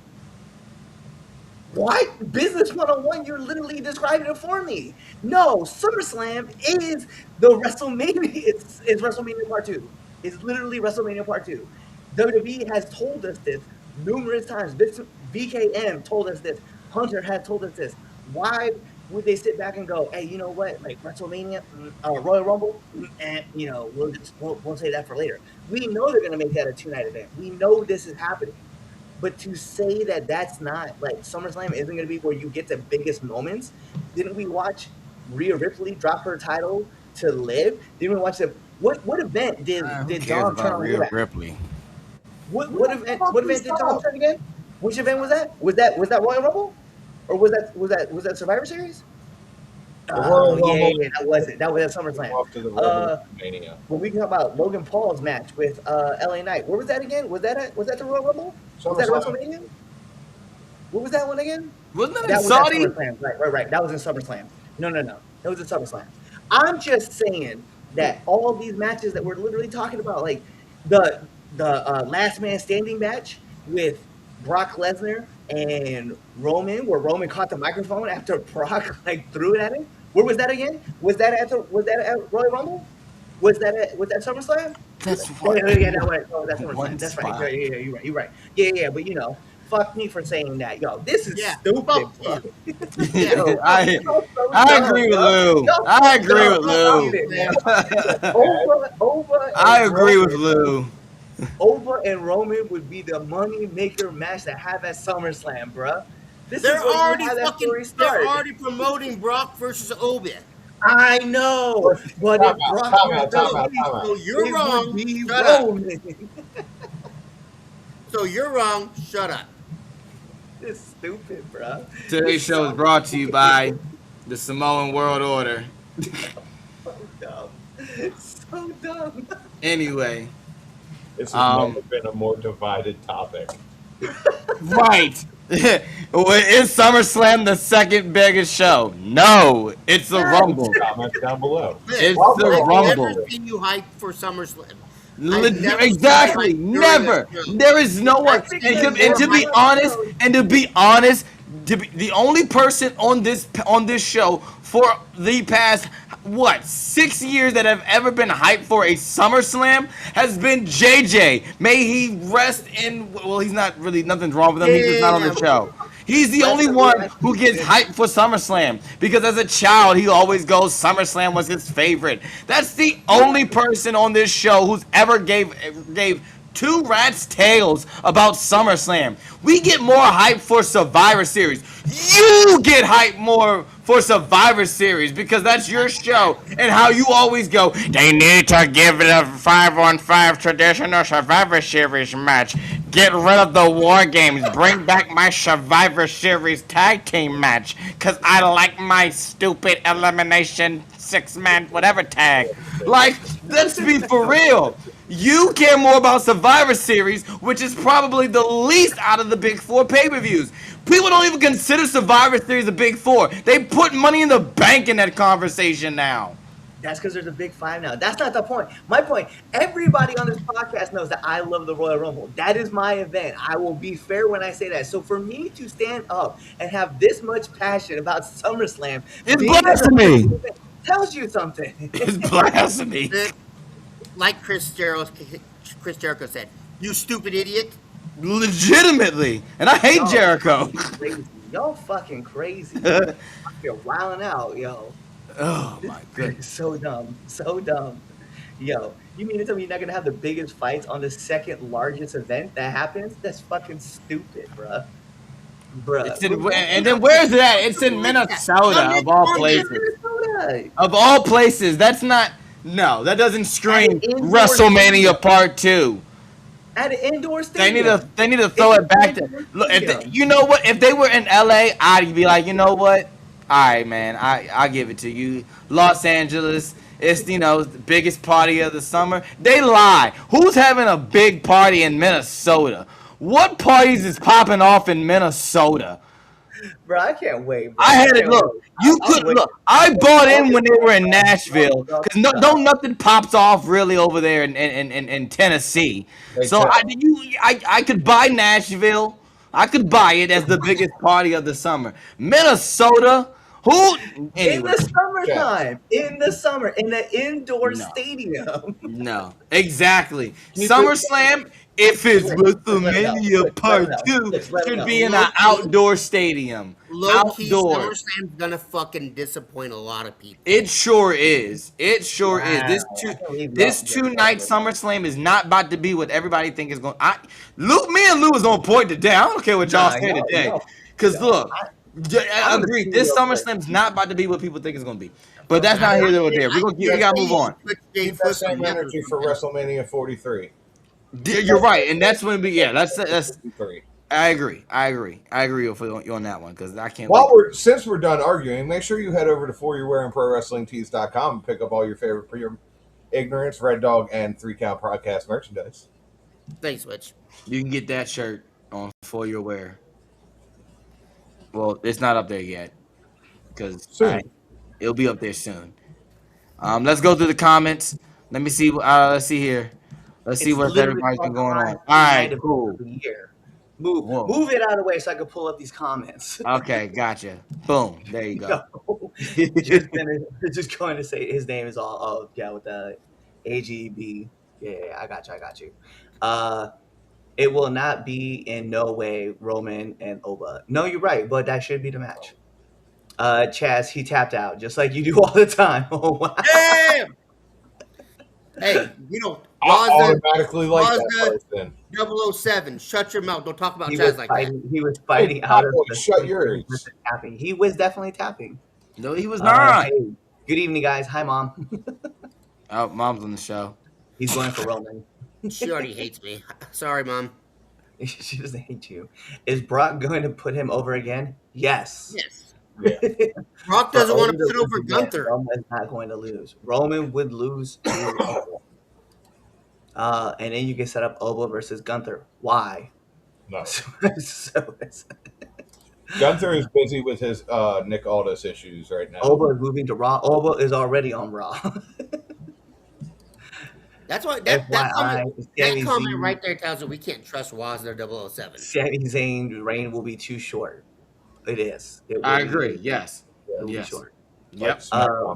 What? Business 101, you're literally describing it for me. No, SummerSlam is the WrestleMania. It's WrestleMania Part 2. It's literally WrestleMania Part 2. WWE has told us this numerous times. BKM told us this. Hunter has told us this. Why would they sit back and go, hey, you know what? Like WrestleMania, Royal Rumble, and we'll say that for later. We know they're going to make that a two-night event. We know this is happening. But to say that that's not like SummerSlam isn't going to be where you get the biggest moments, didn't we watch Rhea Ripley drop her title to Liv? Didn't we watch the what event Who did cares Dom turn about on Liv Rhea at? Ripley? What event did Dom turn again? Which event was that? Was that Royal Rumble, or was that Survivor Series? The Oh Royal Rumble yeah, that was it. That was at SummerSlam. off to the Uh, WrestleMania. when we talk about Logan Paul's match with LA Knight, where was that again? Was that the Royal Rumble? Was that SummerSlam. WrestleMania? What was that one again? Wasn't that in That was at Saudi? SummerSlam. Right. That was in SummerSlam. No. That was in SummerSlam. I'm just saying that all these matches that we're literally talking about, like the last man standing match with Brock Lesnar and Roman, where Roman caught the microphone after Brock like threw it at him. Where was that again? Was that at Royal Rumble? Was that SummerSlam? That's Yeah, what yeah, that was, oh, that's SummerSlam. one That's right. Yeah, spot. yeah, yeah, you're right. You're right. Yeah, yeah, but fuck me for saying that. Yo, this is Yeah, stupid, fuck bro. you. Yeah, Yo, fuck I you. y'all so I dumb, agree with bro. Lou. Y'all I so agree dumb. with I hate Lou. it, man. Over I and agree with Roman. Lou. Over and Roman would be the money maker match to have at SummerSlam, bruh. This is They're where you already have that fucking. story They're start. already promoting Brock versus Obi. I know, but Time if out, Brock time versus out, time So, out, Lee, time so out. you're it would wrong. be Shut up. Roman. So you're wrong. Shut up. It's stupid, bruh. Today's It's show is so brought to you stupid. by the Samoan World Order. So dumb. So dumb. Anyway, This has um, never been a more divided topic. right. Is SummerSlam the second biggest show? No, it's the Rumble. Comments down below. Vince, It's the I've never Rumble. seen you hype for SummerSlam. I've never seen you Exactly. hype during a Never. show. There is no one. That's And because to, and you're to be hyped. honest, the only person on this show for the past what 6 years that have ever been hyped for a SummerSlam has been JJ. May he rest in. Well, he's not really nothing's wrong with him. He's just not on the Damn. show. He's the Rest only of one life. who gets hyped for SummerSlam because as a child he always goes SummerSlam was his favorite. That's the only person on this show who's ever gave two rats tails about SummerSlam. We get more hype for Survivor Series. You get hype more for Survivor Series because that's your show and how you always go. They need to give it a 5-on-5 traditional Survivor Series match. Get rid of the War Games. Bring back my Survivor Series tag team match because I like my stupid elimination six-man whatever tag. Like, let's be for real. You care more about Survivor Series, which is probably the least out of the big four pay-per-views. People don't even consider Survivor Series a big four. They put Money in the Bank in that conversation now. That's because there's a big five now. That's not the point. My point, everybody on this podcast knows that I love the Royal Rumble. That is my event. I will be fair when I say that. So for me to stand up and have this much passion about SummerSlam It's being the blasphemy. event tells you something. It's blasphemy. Vince, like Chris Jericho said, "You stupid idiot." Legitimately. And I hate Y'all Jericho. fucking crazy. Y'all fucking crazy. You're wilding out, yo. Oh This my is goodness. so dumb. So dumb. Yo, you mean to tell me you're not gonna have the biggest fights on the second largest event that happens? That's fucking stupid, bruh. It's Bruh. in, and then where's it at? It's in Minnesota, of all places. Minnesota. Of all places, that's not. No, that doesn't At an scream indoor stadium. WrestleMania Part Two. At an indoor They need stadium. to they need to throw It's it back an to indoor look. stadium. You know what? If they were in LA, I'd be like, you know what? All right, man. I give it to you. Los Angeles. It's the biggest party of the summer. They lie. Who's having a big party in Minnesota? What parties is popping off in Minnesota? Bro, I can't wait, bro. I I had it. can't Look, wait. you I'm could waiting. look. I bought in when they were in Y'all, Nashville y'all, because no nothing pops off really over there in Tennessee. Hey, So Chad, I could buy Nashville. I could buy it as the biggest party of the summer. Minnesota, who in anyway? the Chad, summertime, in the summer, in the indoor No, stadium. no, exactly. keep it, SummerSlam, if it's Let's let him know. WrestleMania Let's let him Part know. Two, Let's let him should know. be in Low an key, outdoor stadium. low key, Outdoor. SummerSlam's gonna fucking disappoint a lot of people. It sure is. It sure is. Wow, This I two can't believe y'all this can get two night started. SummerSlam is not about to be what everybody think is going. Me and Lou is on point today. I don't care what y'all Nah, say today, y'all, cause yo, look, I I'm gonna agree. see This real quick. SummerSlam is not about to be what people think it's gonna be. But that's I, not here I, nor there. I, We gotta move on. keep that same energy for WrestleMania 43. Keep You're that right, same and that's energy when we for that's. WrestleMania 43. I agree. I agree with you on that one because I can't wait. Since we're done arguing, make sure you head over to foryourwearingprowrestlingtees.com and pick up all your favorite Pure Ignorance, Red Dog, and 3 Count Podcast merchandise. Thanks, Switch. You can get that shirt on For Your Wear. Well, it's not up there yet because Soon. it'll be up there soon. Let's go through the comments. Let me see. Let's see here. Let's see It's what literally everybody's been called going on. my All right, night event of cool. the year. Whoa. Move it out of the way so I can pull up these comments. Okay, gotcha. Boom. There you go. No, just going to say his name is all with the AGB. Yeah, I got you. It will not be in no way Roman and Oba. No, you're right, but that should be the match. Chaz, he tapped out just like you do all the time. Oh wow. Damn! Hey, I Mazda, automatically like that person. 007. Shut your mouth. Don't talk about He Chaz was like fighting. that. He was fighting Hey, out of Boy, the shut yours. tapping. He was definitely tapping. No, he was not. Hey, good evening, guys. Hi, mom. Oh, mom's on the show. He's going for Roman. She already hates me. Sorry, Mom. She doesn't hate you. Is Brock going to put him over again? Yes. Yes. Yeah. Brock doesn't want to put over Gunther. Roman's not going to lose. Roman would lose to Oba. And then you can set up Oba versus Gunther. Why? No. So Gunther is busy with his Nick Aldis issues right now. Oba is moving to Raw. Oba is already on Raw. That's why that Sami comment Zayn- right there tells you we can't trust Wasner 007. Sami Zayn reign will be too short. It is. I agree. Yes. It will be Yes. short. Yep.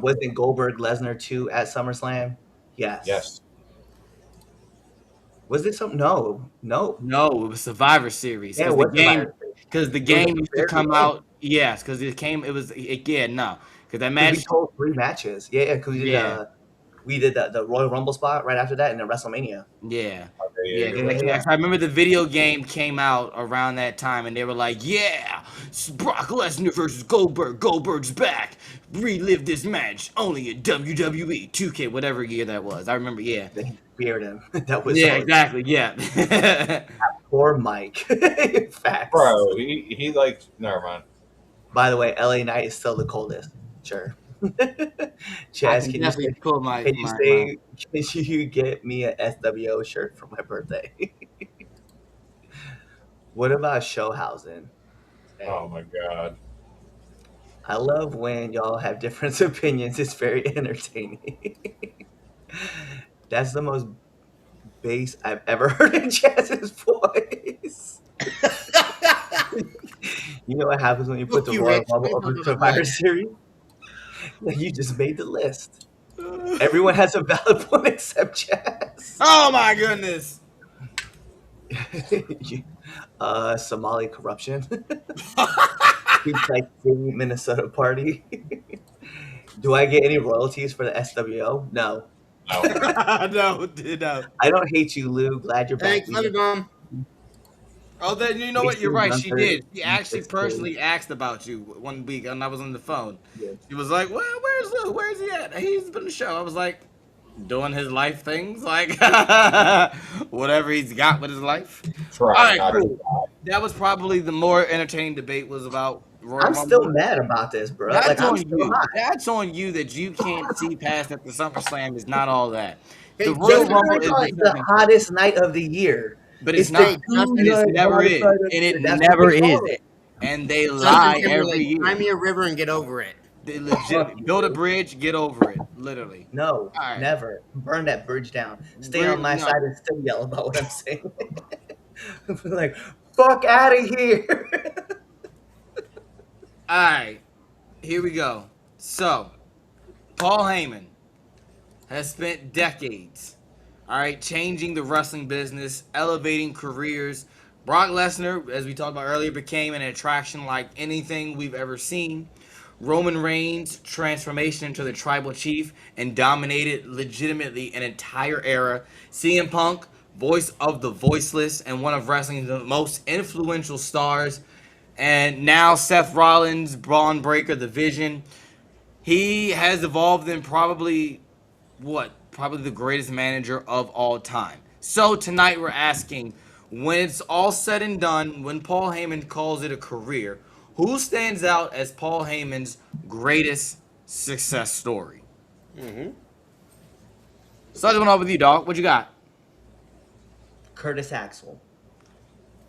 Wasn't Goldberg Lesnar 2 at SummerSlam? Yes. Yes. Was it something? No. No, it was Survivor Series. Yeah, Because it was Survivor Series. the game used to very come good. out. Yes, because it came. It was no. Because that We match. told 3 matches. Yeah, because we did the Royal Rumble spot right after that, and then WrestleMania. Yeah. Yeah. Yeah, I remember the video game came out around that time, and they were like, "Yeah, it's Brock Lesnar versus Goldberg. Goldberg's back. Relive this match only at WWE 2K, whatever year that was." I remember. Yeah. They feared him. That was Yeah. Exactly. Yeah. Poor Mike. Facts. Bro, he like never mind. By the way, LA Knight is still the coldest. Sure. I Chaz, can can definitely pull my. you get me a SWO shirt for my birthday? What about Showhausen? Hey, Oh my god. I love when y'all have different opinions. It's very entertaining. That's the most bass I've ever heard in Chaz's voice. You know what happens when you put the You Royal rich. Rumble over Survivor Series? You just made the list. Everyone has a valid point except Chaz. Oh my goodness. Somali corruption. He's like singing Minnesota Party. Do I get any royalties for the SWO? No. No. No. I don't hate you, Lou. Glad you're back. Thanks, love you, Mom. Oh, then you know what? You're right. She Gunther did. She actually is personally asked about you one week, and I was on the phone. Yeah. She was like, "Well, where's Lou? Where's he at? He's been on the show." I was like, "Doing his life things, like whatever he's got with his life." Try All right, not to cool. That was probably the more entertaining debate was about Royal I'm Rumble. still mad about this, bro. That's Like, I'm on still you. hot. That's on you that you can't see past that the SummerSlam is not all that. Hey, The Royal Justin, Rumble is It's the hottest night of the year. but it's It's not. the And it never is. And it That's what never they is. call it. And they Justin lie Timberlake, every year. Cry me a river and get over it. They legit build a bridge, get over it, literally. No, right. never. Burn that bridge down. Stay on my side and still yell about what I'm saying. Like, fuck out of here. All right, here we go. So, Paul Heyman has spent decades, all right, changing the wrestling business, elevating careers. Brock Lesnar, as we talked about earlier, became an attraction like anything we've ever seen. Roman Reigns' transformation into the tribal chief and dominated legitimately an entire era. CM Punk, voice of the voiceless and one of wrestling's most influential stars. And now Seth Rollins, Braun Breaker, The Vision. He has evolved in probably the greatest manager of all time. So tonight we're asking, when it's all said and done, when Paul Heyman calls it a career, who stands out as Paul Heyman's greatest success story? So I went off with you, dog. What you got? Curtis Axel.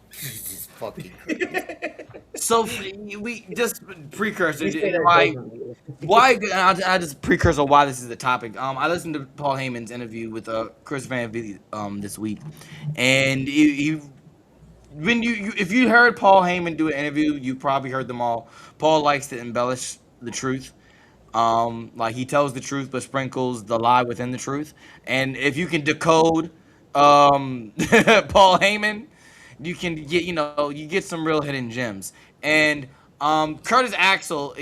This is fucking So we just precursor. You say that Why? jokingly. Why? I just precursor why this is the topic. I listened to Paul Heyman's interview with Chris Van Vliet this week, and he when if you heard Paul Heyman do an interview, you probably heard them all. Paul likes to embellish the truth. Like he tells the truth but sprinkles the lie within the truth. And if you can decode Paul Heyman, you can get you get some real hidden gems. And Curtis Axel,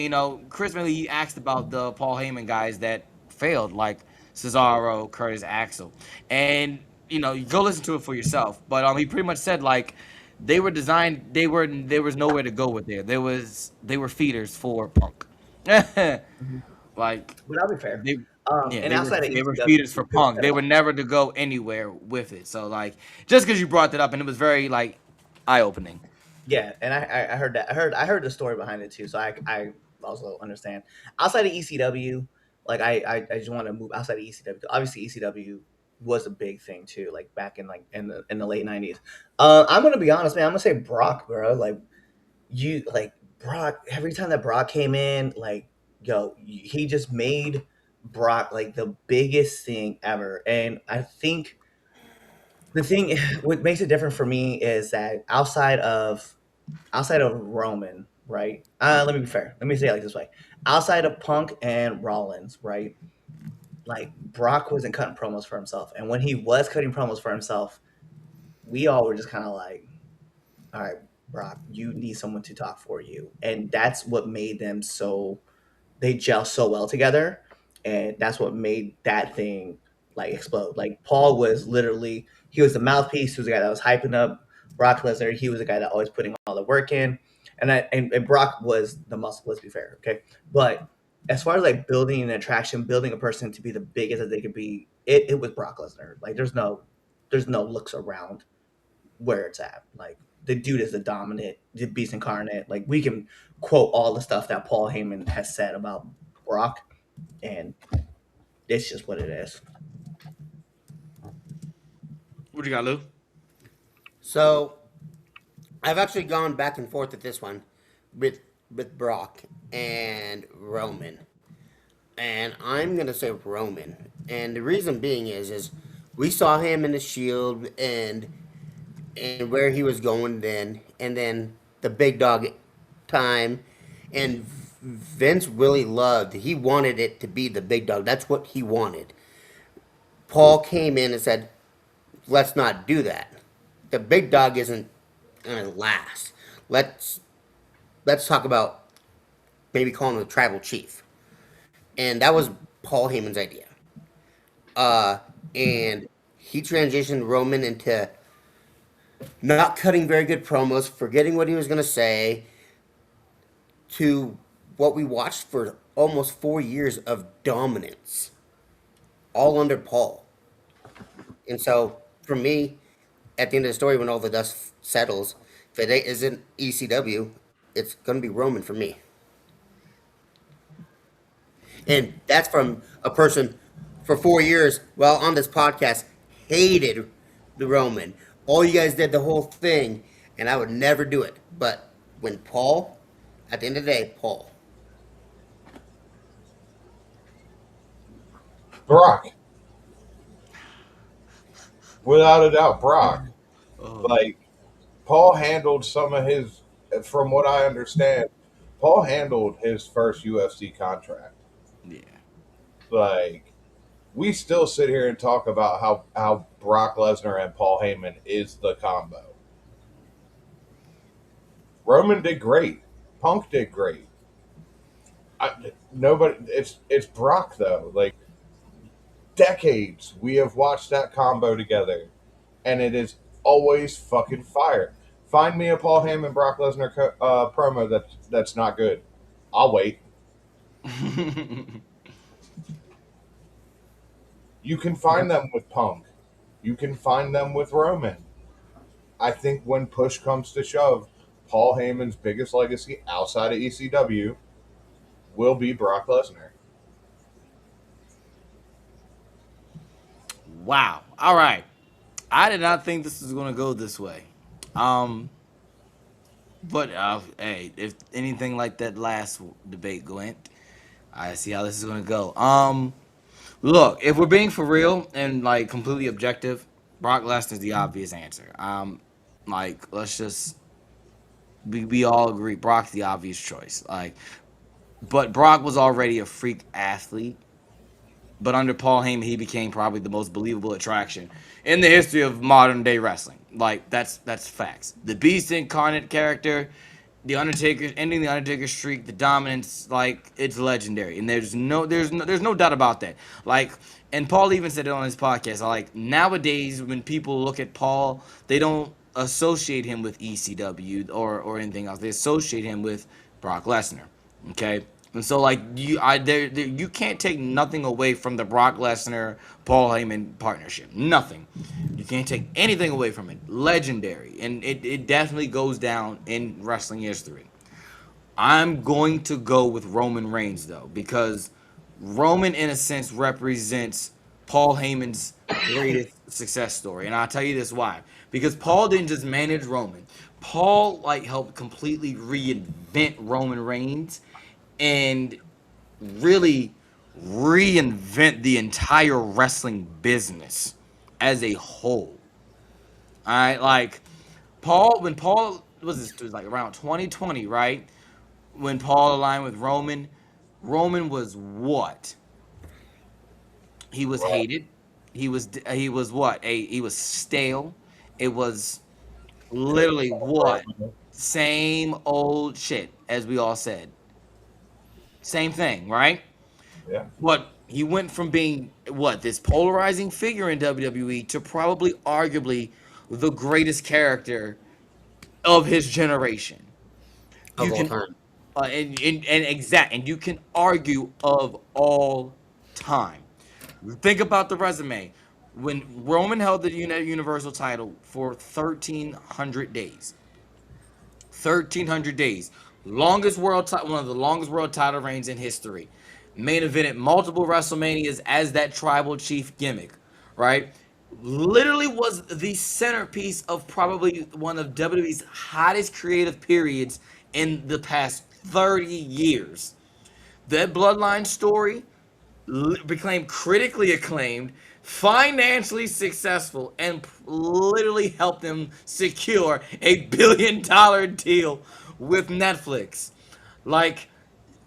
Chris Ridley, he asked about the Paul Heyman guys that failed, like Cesaro, Curtis Axel, and you go listen to it for yourself. But he pretty much said like they were designed, there was nowhere to go with there. They were feeders for Punk. Mhm. Like But I'll be fair. they, yeah, And outside of they were ECW, feeders for you Punk. said They about were never to go anywhere with it. So like, just because you brought that up, and it was very like eye opening. yeah, and I heard that. I heard the story behind it too. So I also understand. Outside of ECW, like I just want to move outside of ECW. Obviously, ECW was a big thing too. Like back in the late '90s. I'm gonna be honest, man. I'm gonna say Brock, bro. Like you like Brock. Every time that Brock came in, like he just made Brock like the biggest thing ever. And I think the thing what makes it different for me is that outside of Roman, right? Let me be fair. Let me say it like this way: outside of Punk and Rollins, right? Like Brock wasn't cutting promos for himself, and when he was cutting promos for himself, we all were just kind of like, "All right, Brock, you need someone to talk for you," and that's what made them so they gel so well together, and that's what made that thing like explode. Like Paul was literally he was the mouthpiece. He was the guy that was hyping up Brock Lesnar. He was the guy that always putting all the work in, and Brock was the muscle. Let's be fair, okay. But as far as like building an attraction, building a person to be the biggest that they could be, it was Brock Lesnar. Like there's no looks around where it's at. Like the dude is the dominant, the beast incarnate. Like we can quote all the stuff that Paul Heyman has said about Brock, and it's just what it is. What you got, Lou? So I've actually gone back and forth with this one, with with Brock and Roman, and I'm gonna say Roman. And the reason being is we saw him in the Shield and where he was going then, and then the big dog time, and Vince really loved. He wanted it to be the big dog. That's what he wanted. Paul came in and said, "Let's not do that. The big dog isn't gonna last. Let's let's talk about maybe calling him the tribal chief." And that was Paul Heyman's idea. Uh, and he transitioned Roman into not cutting very good promos, forgetting what he was gonna say, to what we watched for almost 4 years of dominance, all under Paul. And so, for me, at the end of the story, when all the dust settles, if it isn't ECW, it's going to be Roman for me. And that's from a person for 4 years, well, on this podcast, hated the Roman. All you guys did the whole thing, and I would never do it. But when Paul, at the end of the day, Paul. Brock, without a doubt, Brock. Oh, Like Paul handled some of his, from what I understand, Paul handled his first UFC contract. yeah. Like we still sit here and talk about how Brock Lesnar and Paul Heyman is the combo. Roman did great. Punk did great. Nobody. It's Brock though. Like decades we have watched that combo together, and it is always fucking fire. Find me a Paul Heyman Brock Lesnar promo that's not good. I'll wait. You can find them with Punk. You can find them with Roman. I think when push comes to shove, Paul Heyman's biggest legacy outside of ECW will be Brock Lesnar. Wow. All right. I did not think this was gonna go this way. Um, but hey, if anything like that last debate went, I see how this is gonna go. Look, if we're being for real and like completely objective, Brock Lesnar's the obvious answer. Like, let's just we all agree Brock's the obvious choice. Like, but Brock was already a freak athlete. But under Paul Heyman, he became probably the most believable attraction in the history of modern day wrestling. Like, that's facts. The Beast incarnate character, the Undertaker ending the Undertaker streak, the dominance, like, it's legendary, and there's no doubt about that. Like, and Paul even said it on his podcast. Like, nowadays when people look at Paul, they don't associate him with ECW or anything else. They associate him with Brock Lesnar. Okay. And so, like, you can't take nothing away from the Brock Lesnar Paul Heyman partnership. Nothing. You can't take anything away from it. Legendary, and it definitely goes down in wrestling history. I'm going to go with Roman Reigns though, because Roman, in a sense, represents Paul Heyman's greatest success story, and I'll tell you this why. Because Paul didn't just manage Roman. Paul like helped completely reinvent Roman Reigns and really reinvent the entire wrestling business as a whole. All right, like when Paul was this, it was like around 2020, right? When Paul aligned with Roman, Roman was what? He was hated. He was what? He was stale. It was literally what? Same old shit as we all said. Same thing, right? Yeah. But he went from being what, this polarizing figure in WWE to probably arguably the greatest character of his generation. You of all can time. and you can argue of all time. Think about the resume. When Roman held the Universal title for 1,300 days, 1,300 days. One of the longest world title reigns in history. Main evented multiple WrestleManias as that tribal chief gimmick, right? Literally was the centerpiece of probably one of WWE's hottest creative periods in the past 30 years. That bloodline story became critically acclaimed, financially successful, and literally helped them secure a $1 billion deal with Netflix. Like,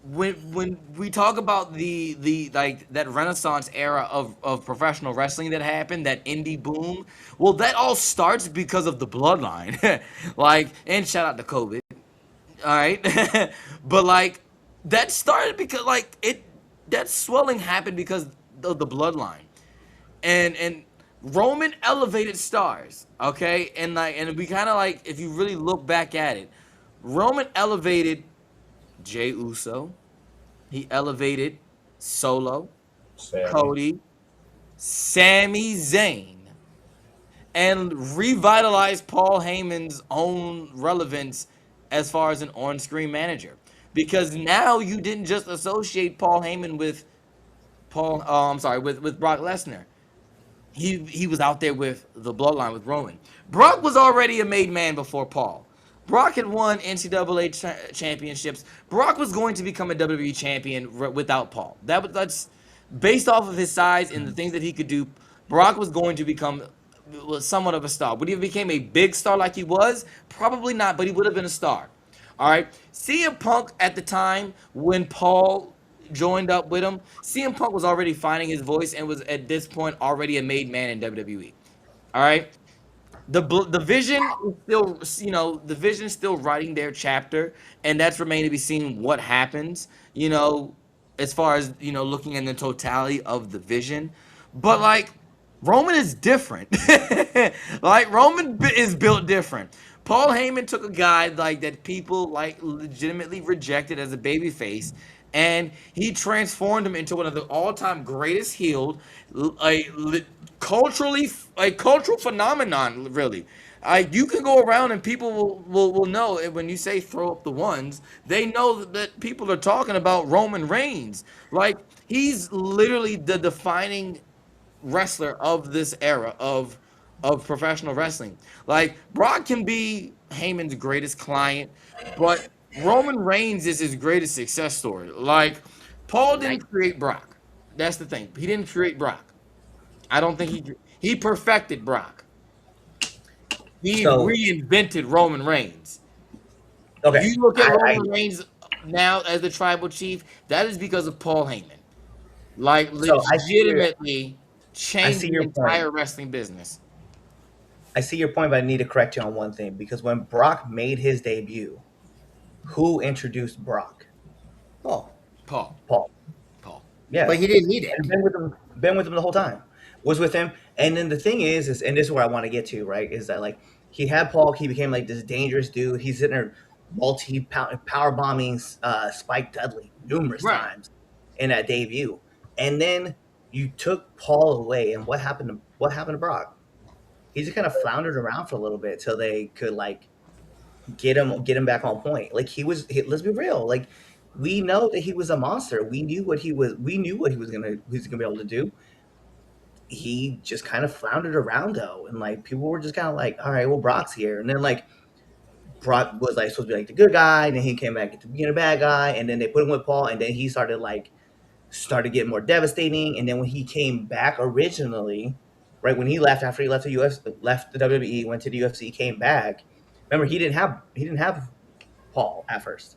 when we talk about the like that Renaissance era of professional wrestling that happened, that indie boom, well, that all starts because of the bloodline. Like, and shout out to COVID. All right. But like that started because like it that swelling happened because of the bloodline. And Roman elevated stars, okay? And we kind of like, if you really look back at it, Roman elevated Jey Uso, he elevated Solo, Sammy. Cody, Sami Zayn, and revitalized Paul Heyman's own relevance as far as an on-screen manager. Because now you didn't just associate Paul Heyman with with Brock Lesnar. He was out there with the bloodline with Roman. Brock was already a made man before Paul. Brock had won NCAA championships. Brock was going to become a WWE champion without Paul. That's based off of his size and the things that he could do. Brock was going to become somewhat of a star. Would he have became a big star like he was? Probably not, but he would have been a star. All right. CM Punk at the time when Paul joined up with him, CM Punk was already finding his voice and was at this point already a made man in WWE. All right. The Vision is still, the Vision is still writing their chapter, and that's remaining to be seen what happens, as far as, looking in the totality of the Vision. But like Roman is different. Like Roman is built different. Paul Heyman took a guy like that people like legitimately rejected as a babyface, and he transformed him into one of the all-time greatest healed, culturally a cultural phenomenon. Really, you can go around and people will know when you say throw up the ones, they know that people are talking about Roman Reigns. Like he's literally the defining wrestler of this era of professional wrestling. Like Brock can be Heyman's greatest client, but Roman Reigns is his greatest success story. Like Paul Like, didn't create Brock. That's the thing. He didn't create Brock. I don't think he perfected Brock. He So reinvented Roman Reigns. okay, You look at I Roman Reigns now as the tribal chief, that is because of Paul Heyman. Like so legitimately I changed see the your point. entire wrestling business. I see your point, but I need to correct you on one thing because when Brock made his debut, who introduced Brock? Oh, Paul. Paul. Paul. Yeah, but he didn't need and it. been with him the whole time. Was with him, and then the thing is, and this is where I want to get to, right? Is that like he had Paul, he became like this dangerous dude. He's sitting there power bombing Spike Dudley numerous Right. times in that debut, and then you took Paul away, and what happened to Brock? He just kind of floundered around for a little bit till they could like get him back on point. Like let's be real. Like we know that he was a monster. We knew what he was gonna be able to do. He just kind of floundered around though, and like people were just kind of like, all right, well Brock's here, and then like Brock was like supposed to be like the good guy, and then he came back to being a bad guy, and then they put him with Paul, and then he started getting more devastating, and then when he came back originally, right when he left after he left left the WWE, went to the UFC, came back. Remember, he didn't have Paul at first.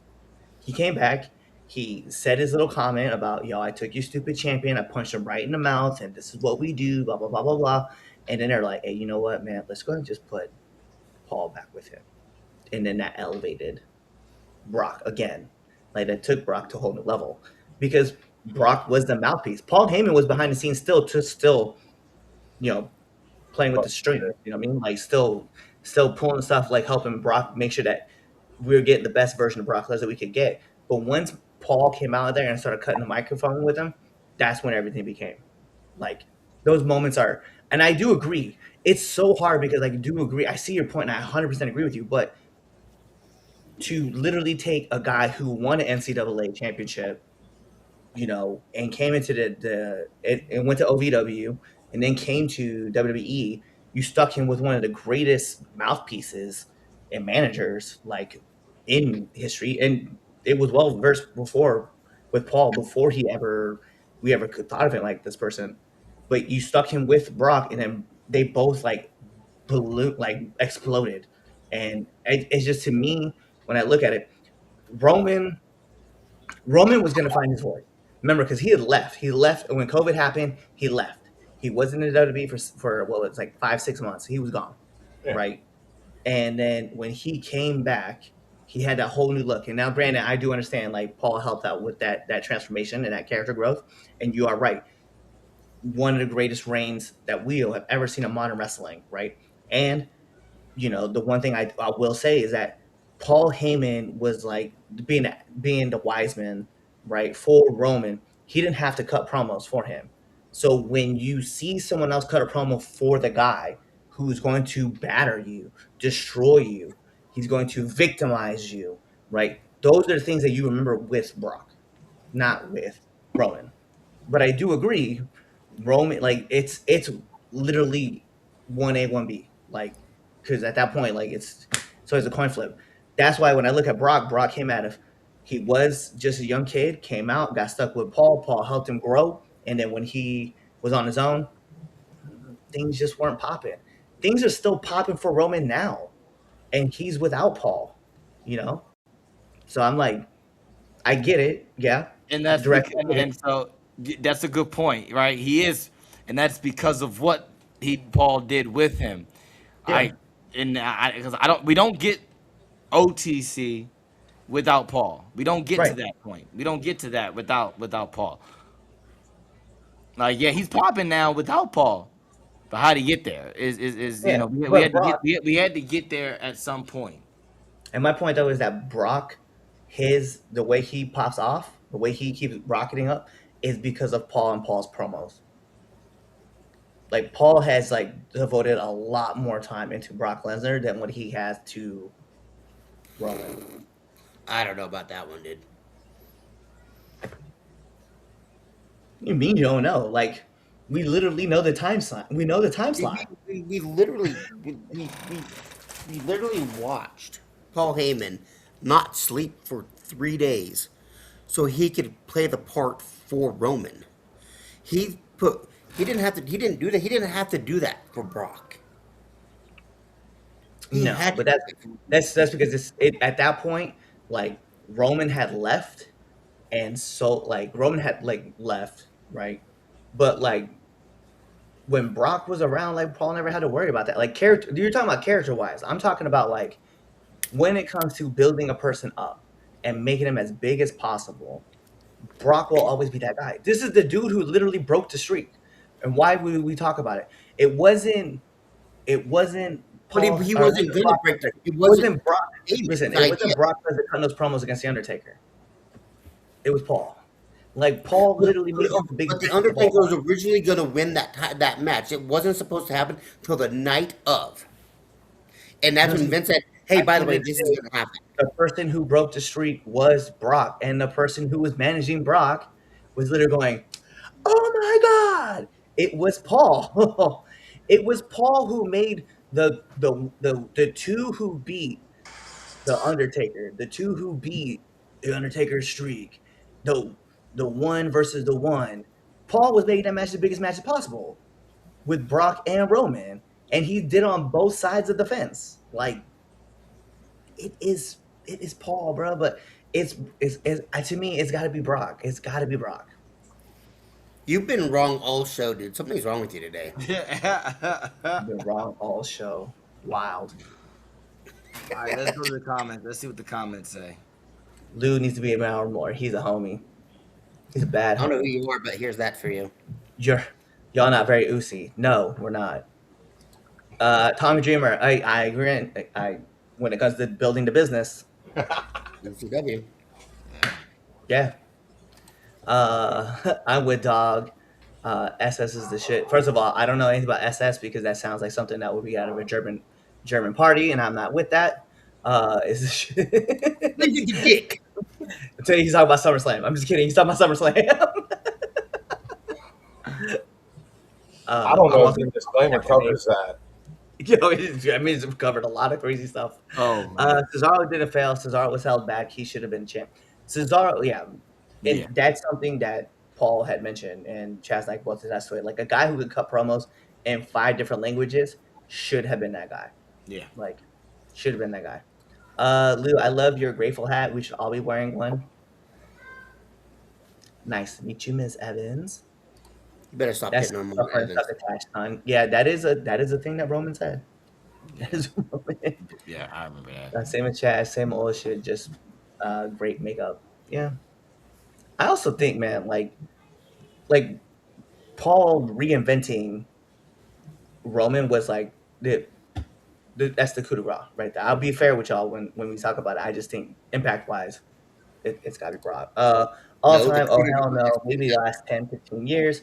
He came back. He said his little comment about, yo, I took your stupid champion. I punched him right in the mouth, and this is what we do, blah, blah, blah, blah, blah. And then they're like, hey, you know what, man? Let's go ahead and just put Paul back with him. And then that elevated Brock again. Like, that took Brock to a whole new level because Brock was the mouthpiece. Paul Heyman was behind the scenes still, you know, playing with the strings. You know what I mean? Like, still pulling stuff, like helping Brock make sure that we were getting the best version of Brock Lesnar we could get. But once Paul came out there and started cutting the microphone with him, that's when everything became like those moments are. And I do agree. It's so hard because I do agree. I see your point, and I 100% agree with you. But to literally take a guy who won an NCAA championship, and came into and went to OVW and then came to WWE, you stuck him with one of the greatest mouthpieces and managers like in history, and it was well versed before with Paul before we ever could thought of it like this person, but you stuck him with Brock, and then they both like exploded, and it's just to me when I look at it, Roman Roman was going to find his voice. Remember, because he had left. He left when COVID happened. He left. He wasn't in WWE for well, it's like 5-6 months. He was gone, Yeah. right? And then when he came back, he had that whole new look. And now, Brandon, I do understand. Like Paul helped out with that transformation and that character growth. And you are right. One of the greatest reigns that we have ever seen in modern wrestling, right? And the one thing I will say is that Paul Heyman was like being the wise man, right? For Roman, he didn't have to cut promos for him. So when you see someone else cut a promo for the guy who's going to batter you, destroy you, he's going to victimize you, right? Those are the things that you remember with Brock, not with Roman. But I do agree, Roman, like it's literally 1A, 1B, like because at that point, like it's a coin flip. That's why when I look at Brock came out of he was just a young kid, came out, got stuck with Paul. Paul helped him grow, and then when he was on his own, things just weren't popping. Things are still popping for Roman now, and he's without Paul, you know. So I'm like, I get it, yeah, And that's directly because, get it, and so that's a good point, right? He is, and that's because of what Paul did with him. yeah, I because we don't get OTC without Paul. We don't get to right, that point. We don't get to that without Paul. Like yeah, he's popping now without Paul. But how to get there is yeah. we But had to Brock, we had to get there at some point. and my point though is that Brock, the way he pops off, the way he keeps rocketing up, is because of Paul and Paul's promos. Like Paul has like devoted a lot more time into Brock Lesnar than what he has to Roman. I don't know about that one, dude. You mean you don't know? Like we literally know the time slot. We know the time We, slot. we literally we literally watched Paul Heyman not sleep for 3 days so he could play the part for Roman. He didn't have to. He didn't do that. He didn't have to do that for Brock. He No, had to but do that's it. that's that's because it at that point, like Roman had left, and so like Roman had like left, right? But like when Brock was around, like Paul never had to worry about that. Like character, you're talking about character wise. I'm talking about like when it comes to building a person up and making them as big as possible. Brock will always be that guy. This is the dude who literally broke the streak. And why would we talk about it? It wasn't. It wasn't But Paul he or it wasn't wasn't gonna Brock. break the. It It wasn't wasn't Brock. Listen, Heyman's it idea. wasn't Brock Lesnar cutting those promos against the Undertaker. It was Paul. Like Paul literally made him the biggest But the matches of all Undertaker was time. originally gonna win that match. It wasn't supposed to happen till the night of, and that's when Doesn't Vince said, "Hey, At the by the end of way, the this is day, gonna happen." the person who broke the streak was Brock, and the person who was managing Brock was literally going, "Oh my god!" It was Paul. It was Paul who made the two who beat the Undertaker, the two who beat the Undertaker's streak, the the one versus the one. Paul was making that match the biggest match possible with Brock and Roman, and he did on both sides of the fence. Like it is Paul, bro. But to me, it's got to be Brock. It's got to be Brock. You've been wrong all show, dude. Something's wrong with you today. The wrong all show. Wild. All right, let's go to the comments. Let's see what the comments say. Lou needs to be around more. He's a homie. He's a bad I don't know who homie. you are, but here's that for you. You're y'all not very oozy. No, we're not. Tommy Dreamer, I agree. I when it comes to building the business, ECW. yeah. I'm with Dog. SS is the shit. First of all, I don't know anything about SS because that sounds like something that would be out of a German party, and I'm not with that. Is the shit. Look at the dick. Until he's talking about SummerSlam. I'm just kidding. He's talking about SummerSlam. I don't I'm know if also the disclaimer covers that. I mean, it's covered a lot of crazy stuff. Oh, Cesaro didn't fail. Cesaro was held back. He should have been champ. Cesaro, yeah, and yeah, that's something that Paul had mentioned, and Chaz and I both attest to it. Like a guy who could cut promos in 5 different languages should have been that guy. yeah. Like, should have been that guy. Lou, I love your grateful hat. We should all be wearing one. Nice to meet you, Miss Evans. You better stop That's hitting on stuff my Evans. attached on. Yeah, that is a thing that Roman said. That is Roman. Yeah, I remember that. Same as Chaz, same old shit, just great makeup. Yeah. I also think, man, like Paul reinventing Roman was like that's the coup de grace right there. I'll be fair with y'all when we talk about it. I just think impact wise, it's got to be Brock. All No, the time, oh Cody hell Rhodes no, is maybe the last 10, 15 years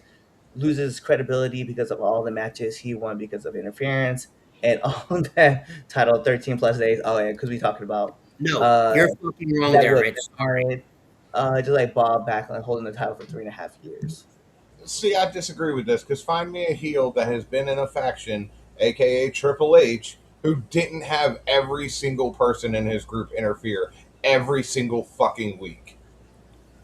loses credibility because of all the matches he won because of interference and all that title 13 plus days. Oh yeah, because we talking about no, uh you're fucking wrong that there, was Rich. started just like Bob Backlund holding the title for 3.5 years. See, I disagree with this because find me a heel that has been in a faction, aka Triple H, who didn't have every single person in his group interfere every single fucking week.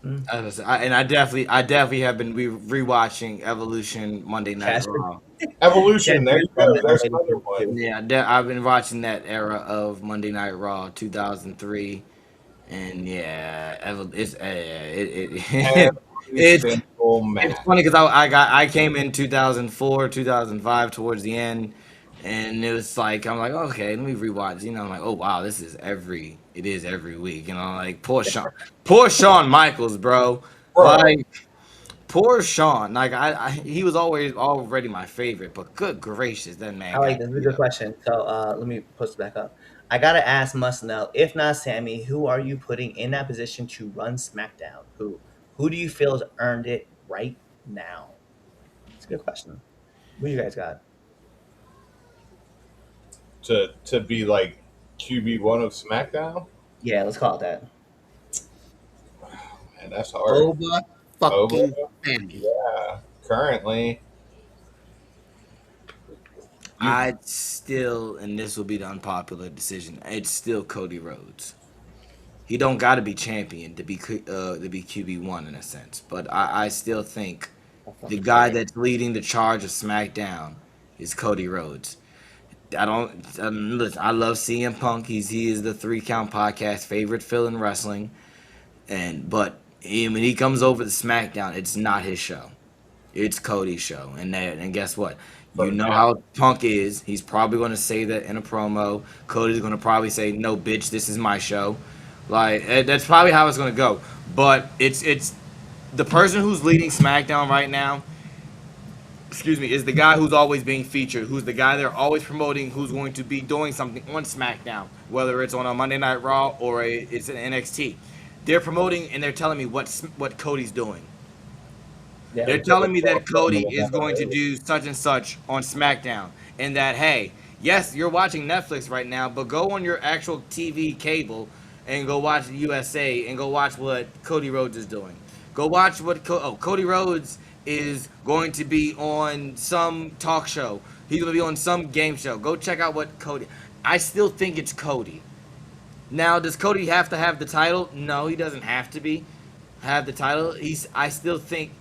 I definitely have been rewatching Evolution Monday Night Cash Raw. Evolution, there you go. There's Cash- another one. Yeah, I've been watching that era of Monday Night Raw, 2003, and yeah, Every it's single match. it's funny because I came in 2004, 2005 towards the end, and it was like I'm like okay, let me rewatch. You know, I'm like oh wow, it is every week. You know, like poor Shawn Michaels, bro. Bro. Like poor Shawn. Like he was always already my favorite, but good gracious, that man. I like got this. This is a beat good up. question. So let me post it back up. I gotta ask must know, if not Sammy, who are you putting in that position to run SmackDown? Who do you feel has earned it right now? It's a good question. Who you guys got? To be like QB1 of SmackDown, Yeah, let's call it that. and that's hard. Oba fucking Oba? Femi. Yeah, currently, I'd still, and this will be the unpopular decision. It's still Cody Rhodes. He don't got to be champion to be QB1 in a sense, but I still think I the fucking guy hate it. that's leading the charge of SmackDown is Cody Rhodes. I don't listen. I love CM Punk. He is the 3 Count Podcast favorite Phil in wrestling, but when he comes over to SmackDown, it's not his show. It's Cody's show, and guess what? You know Yeah. how Punk is. He's probably going to say that in a promo. Cody's going to probably say, "No, bitch, this is my show." Like that's probably how it's going to go. But it's the person who's leading SmackDown right now, excuse me, is the guy who's always being featured, who's the guy they're always promoting, who's going to be doing something on SmackDown, whether it's on a Monday Night Raw or it's an NXT. They're promoting and they're telling me what Cody's doing. Yeah, They're telling me that Cody is going to do such and such on SmackDown, and that hey, yes, you're watching Netflix right now, but go on your actual TV cable and go watch USA and go watch what Cody Rhodes is doing. Go watch what Cody Rhodes is going to be on some talk show. He's going to be on some game show. Go check out what Cody. I still think it's Cody. Now, does Cody have to have the title? No, he doesn't have to have the title. I still think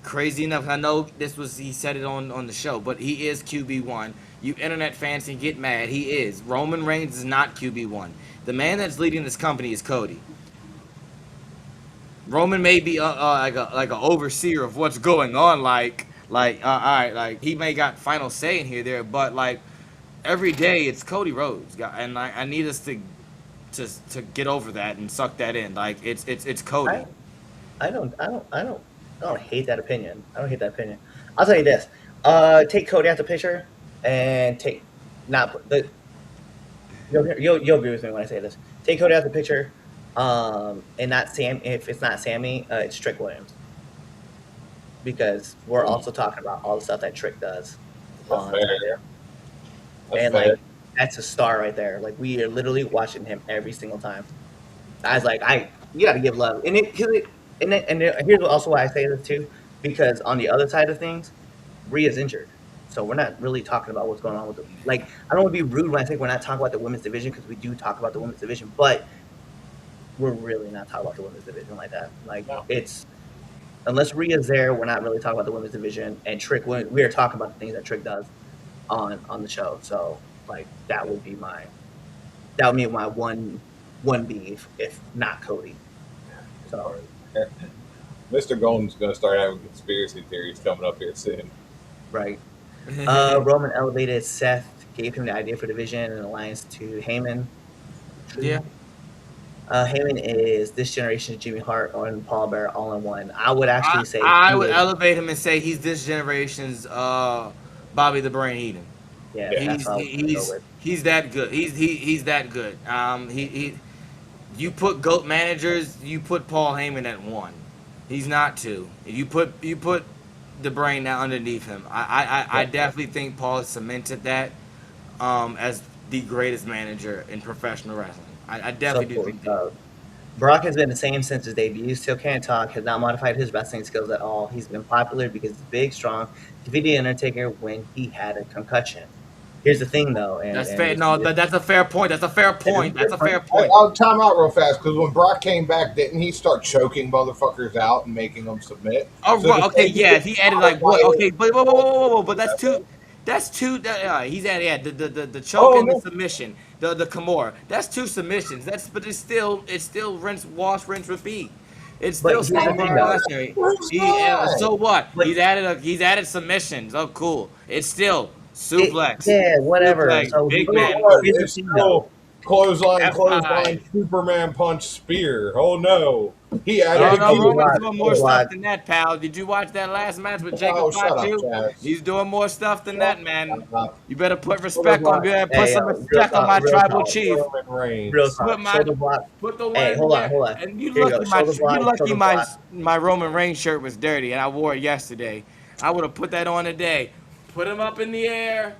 crazy enough, I know he said it on the show, but he is QB1. You internet fans can get mad. He is. Roman Reigns is not QB1. The man that's leading this company is Cody. Roman may be like a overseer of what's going on, all right, like he may got final say in here there, but like every day it's Cody Rhodes, and I need us to get over that and suck that in. Like it's Cody. I don't hate that opinion. I don't hate that opinion. I'll tell you this. Take Cody out the picture and take not the you'll agree with me when I say this. Take Cody out the picture, and not Sam. If it's not Sammy, it's Trick Williams, because we're also talking about all the stuff that Trick does on there, and like that's a star right there. Like we are literally watching him every single time. I was like, you got to give love, and here's also why I say this too, because on the other side of things, Rhea's injured. So we're not really talking about what's going on with I don't want to be rude when I say we're not talking about the women's division, because we do talk about the women's division, but we're really not talking about the women's division like that. Like it's unless Rhea's there, we're not really talking about the women's division, and Trick. We are talking about the things that Trick does on the show. So like that would be my one beef, if not Cody. So Mr. Golden's going to start having conspiracy theories coming up here soon. Right. Roman elevated Seth, gave him the idea for division and alliance to Heyman. Yeah. Heyman is this generation's Jimmy Hart and Paul Bearer all in one. I would actually say I would elevate him and say he's this generation's Bobby the Brain Heenan. Yeah, he's that good. He's that good. You put GOAT managers, you put Paul Heyman at 1. He's not 2. You put the Brain now underneath him. I definitely think Paul has cemented that as the greatest manager in professional wrestling. I definitely do think that. Brock has been the same since his debut. Still can't talk. Has not modified his wrestling skills at all. He's been popular because he's big, strong. Defeated Undertaker when he had a concussion. Here's the thing, though. That's fair. No, that's a fair point. That's a fair point. I'll time out real fast, because when Brock came back, didn't he start choking motherfuckers out and making them submit? Oh, so okay, yeah. He added like what? Okay, but whoa, but that's two. That's two. He's added the choke and the submission. The Kimura. That's 2 submissions. But it's still wash, rinse, repeat. It's still necessary. So what? He's added submissions. Oh, cool. It's still suplex. Whatever. Suplex, So big man. It's still clothesline, Superman punch, spear. Oh no. He added Roman's doing more stuff than that, pal. Did you watch that last match with Jacob Fatu? He's doing more stuff than that, man. You better put respect on my tribal chief. Put the hey, hold on. And you lucky my Roman Reigns shirt was dirty and I wore it yesterday. I would have put that on today. Put him up in the air.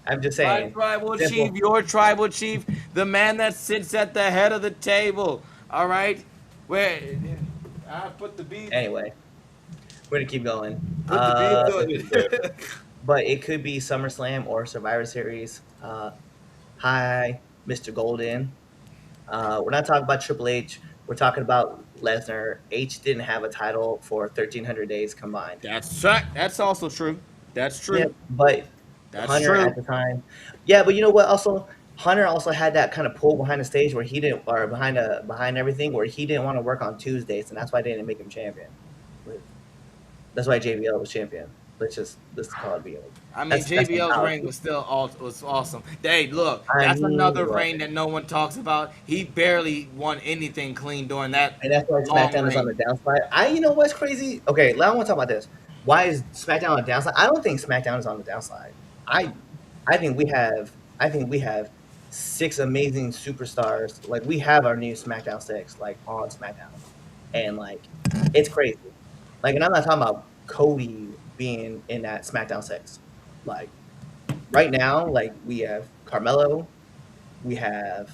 I'm just saying. My tribal chief, your tribal chief, the man that sits at the head of the table. All right? Where I put the beef. Anyway, we're gonna keep going. Put the beef but it could be SummerSlam or Survivor Series. Hi, Mr. Golden. We're not talking about Triple H. We're talking about Lesnar. H didn't have a title for 1,300 days combined. That's also true. That's true. Yeah, but That's Hunter true. at the time. Yeah, but you know what? Also, Hunter also had that kind of pull behind the stage where he didn't, or behind everything, where he didn't want to work on Tuesdays, and that's why they didn't make him champion. Like, that's why JBL was champion. Let's call it BL. I mean, That's JBL's reign mentality. was still was awesome. Hey, look, I that's mean, another reign that no one talks about. He barely won anything clean during that and that's why long SmackDown is on the reign. downside. You know what's crazy? Okay, I want to talk about this. Why is SmackDown on the downside? I don't think SmackDown is on the downside. I I think we have six amazing superstars. Like we have our new SmackDown six, like on SmackDown, and like it's crazy. Like, and I'm not talking about Cody being in that SmackDown six. Like right now, like we have Carmelo, we have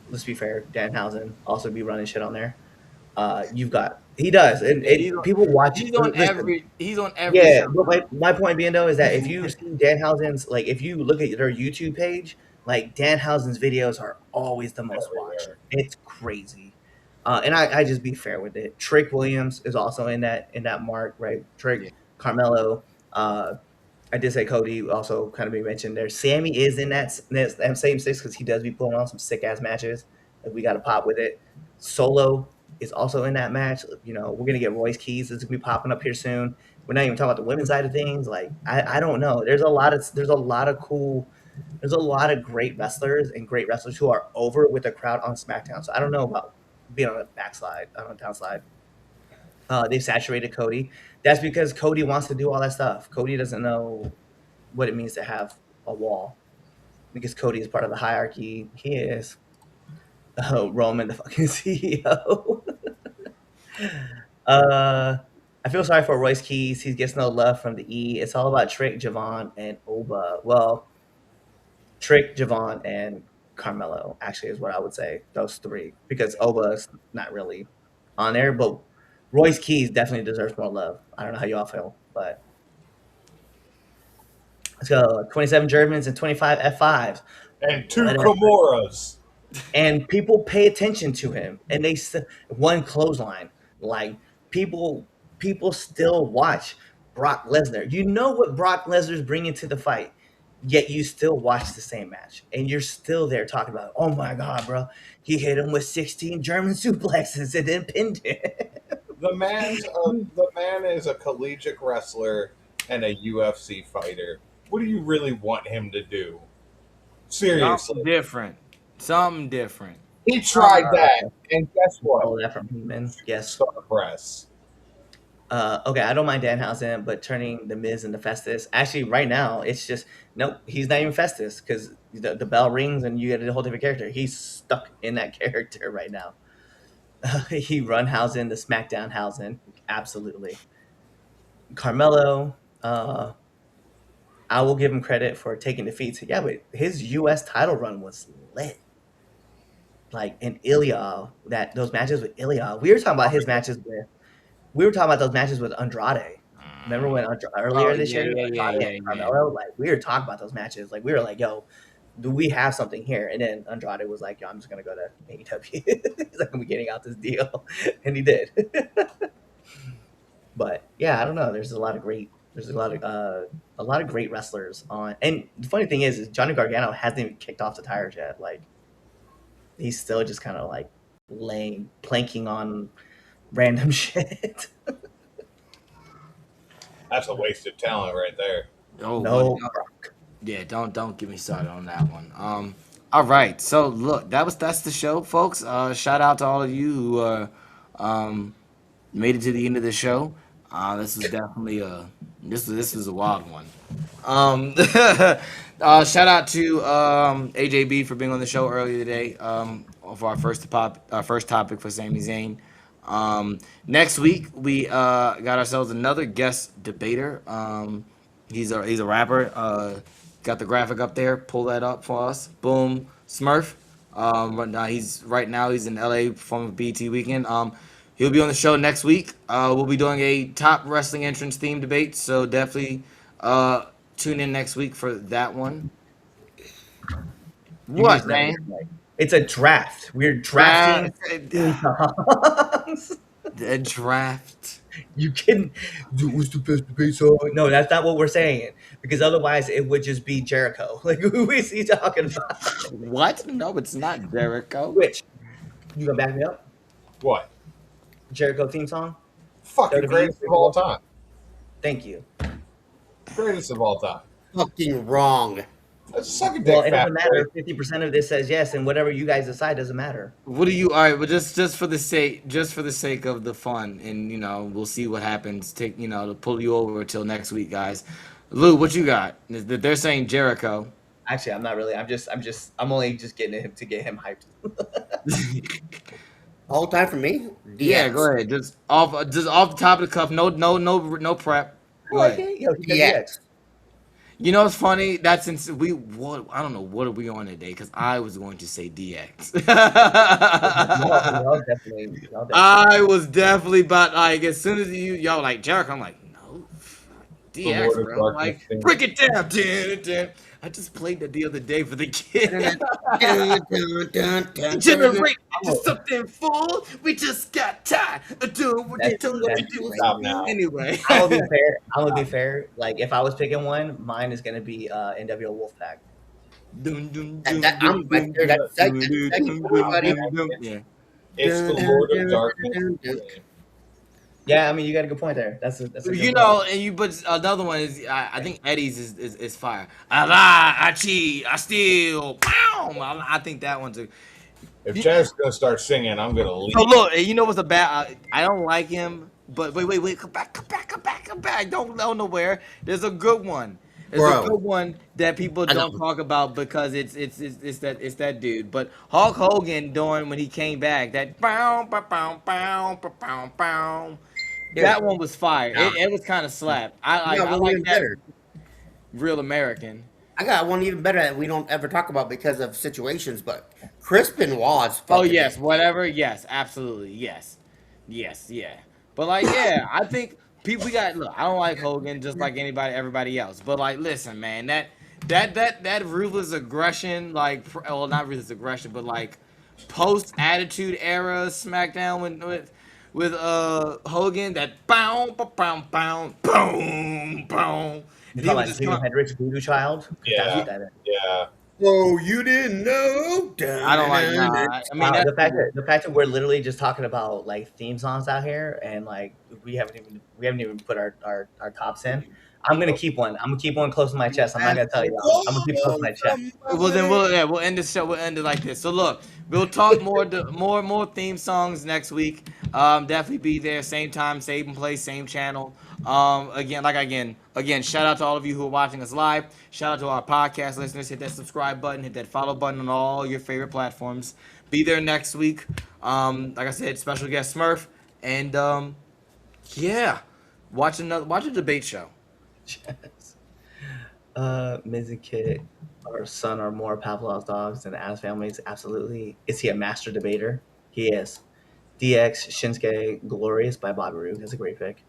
let's be fair, Danhausen also be running shit on there. You've got he does, and Yeah, it people watch. Listen, he's on every yeah, show. but my point being though is that if you see Danhausen's like if you look at their YouTube page, like Danhausen's videos are always the most watched. everywhere. It's crazy. And I just be fair with it. Trick Williams is also in that mark, right? Trick, Yeah. Carmelo, I did say Cody also kind of be mentioned there. Sammy is in that same six because he does be pulling on some sick ass matches. Like we got to pop with it. Solo is also in that match. You know, we're gonna get Royce Keys that's gonna be popping up here soon. We're not even talking about the women's side of things. Like I don't know. There's a lot of great wrestlers and great wrestlers who are over with the crowd on SmackDown. So I don't know about being on the backslide, on the downside. They've saturated Cody. That's because Cody wants to do all that stuff. Cody doesn't know what it means to have a wall because Cody is part of the hierarchy. He is Roman, the fucking CEO. uh, I feel sorry for Royce Keys. He gets no love from the E. It's all about Trick, Javon, and Oba. Well, Trick, Javon, and Carmelo actually is what I would say. Those three because Oba's not really on there, but Royce Keys definitely deserves more love. I don't know how y'all feel, but let's go. 27 Germans and 25 F5s. And two Whatever. Kimuras. And people pay attention to him, and one clothesline. Like people still watch Brock Lesnar. You know what Brock Lesnar's bringing to the fight, yet you still watch the same match, and you're still there talking about, oh my god, bro, he hit him with 16 German suplexes and then pinned him. The man is a collegiate wrestler and a UFC fighter. What do you really want him to do? Something Seriously. different. Something different. He tried that, and guess what? Oh, that from Heyman. Yes. Star press. Okay, I don't mind Danhausen, but turning the Miz into Festus. Actually, right now it's just nope. He's not even Festus because the bell rings and you get a whole different character. He's stuck in that character right now. He Runhausen, the SmackDown Hausen, absolutely. Carmelo, I will give him credit for taking defeats. Yeah, but his U.S. title run was lit. Like in Ilya, that those matches with Ilya, we were talking about those matches with Andrade. Remember when Oh earlier this yeah, year, yeah, yeah, Andrade yeah, and yeah. Carmelo, like we were talking about those matches. Like we were like, yo, do we have something here? And then Andrade was like, yo, I'm just gonna go to AEW. He's like, I'm getting out this deal, and he did. But yeah, I don't know. There's a lot of great wrestlers on. And the funny thing is Johnny Gargano hasn't even kicked off the tires yet. Like he's still just kind of like planking on random shit. That's a wasted talent right there. Oh, well, No, yeah. Don't get me started on that one. All right. So look, that's the show, folks. Shout out to all of you who um made it to the end of the show. This was definitely this was a wild one. Um, shout out to AJB for being on the show earlier today. For our first topic for Sami Zayn. Next week we got ourselves another guest debater. He's a rapper. Got the graphic up there. Pull that up for us. Boom, Smurf. Right now he's in LA performing for BT Weekend. He'll be on the show next week. We'll be doing a top wrestling entrance theme debate, so definitely tune in next week for that one. you What, just never man? get right. It's a draft. We're drafting Draft, theme songs. the draft. You kidding? What's the best debate song? No, that's not what we're saying. Because otherwise, it would just be Jericho. Like, who is he talking about? What? No, it's not Jericho. Which you gonna back me up? What? Jericho theme song. Fucking greatest of all time. Thank you. Greatest of all time. Fucking wrong. That's suck a dick, Well, it fat doesn't matter. boy. 50% of this says yes, and whatever you guys decide doesn't matter. What do you? All right, but just for the sake of the fun, and we'll see what happens. To pull you over until next week, guys. Lou, what you got? They're saying Jericho. Actually, I'm not really. I'm only just getting him to get him hyped. Whole time for me? DX. Yeah, go ahead. Just off the top of the cuff. No prep. Go ahead. Okay, yo, he DX. DX. You know what's funny? That's since I don't know what are we on today because I was going to say DX. Y'all definitely. I was definitely about like as soon as y'all were like Jericho, I'm like no, DX, Lord of bro. Darkness Like thing. break it down, dun. I just played that the other day for the kid. Generate into something full. We just got tired of doing what you do. Stop now. Anyway, I'm gonna be fair. Like if I was picking one, mine is gonna be NWO Wolfpack. Yeah. It's the Lord of Darkness. Yeah, I mean you got a good point there. That's a good point. But another one is I think Eddie's is fire. I lie, I cheat, I steal. Pow! I think that one's a. If Chaz's gonna start singing, I'm gonna leave. So look, you know what's a bad? I don't like him, but wait, come back! Don't go nowhere. There's a good one. There's a good one that people don't talk about because it's that dude. But Hulk Hogan doing when he came back that bow. That one was fire. It was kind of slap. I like that. Better. Real American. I got one even better that we don't ever talk about because of situations, but Chris Benoit's fucking. Oh yes, whatever. Yes, absolutely. Yes, yeah. But like, yeah, I think people. Look, I don't like Hogan just like everybody else. But like, listen, man, that ruthless aggression, like, well, not ruthless aggression, but like post Attitude Era SmackDown with Hogan, that boom. You talking about Jimi Hendrix, Voodoo Child? Yeah. Oh, you didn't know? I don't like. I mean, the fact that we're literally just talking about like theme songs out here, and like we haven't even put our tops in. I'm gonna keep one. I'm gonna keep one close to my chest. I'm not gonna tell you. I'm gonna keep it close to my chest. Well, then we'll end the show. We'll end it like this. So look, we'll talk more theme songs next week. Definitely be there, same time, same place, same channel. Again, shout out to all of you who are watching us live. Shout out to our podcast listeners. Hit that subscribe button, hit that follow button on all your favorite platforms. Be there next week. Like I said, special guest Smurf, and yeah, watch a debate show. Miz and Kit, our son, are more Pavlov's dogs than the Addams families. Absolutely. Is he a master debater? He is. DX Shinsuke Glorious by Bobby Roode. That's a great pick.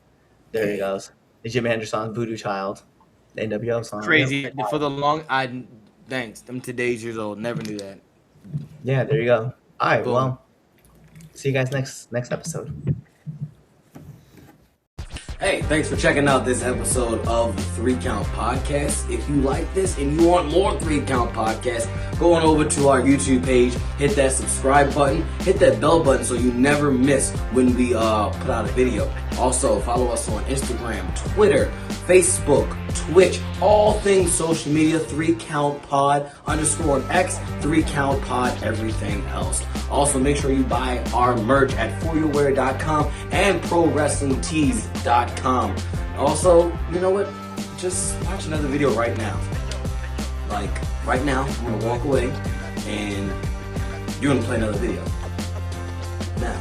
There he goes. The Jimi Hendrix song, Voodoo Child. The NWO song. Crazy. For the thanks. I'm today's years old. Never knew that. Yeah, there you go. All right, Boom. well, see you guys next episode. Hey, thanks for checking out this episode of the 3 Count Podcast. If you like this and you want more 3 Count Podcasts, go on over to our YouTube page, hit that subscribe button, hit that bell button so you never miss when we put out a video. Also, follow us on Instagram, Twitter, Facebook, Twitch, all things social media, 3 Count Pod _ X, 3 Count Pod, everything else. Also, make sure you buy our merch at foryourwear.com and prowrestlingtees.com. Also, you know what? Just watch another video right now. Like, right now, I'm gonna walk away and you're gonna play another video. Now.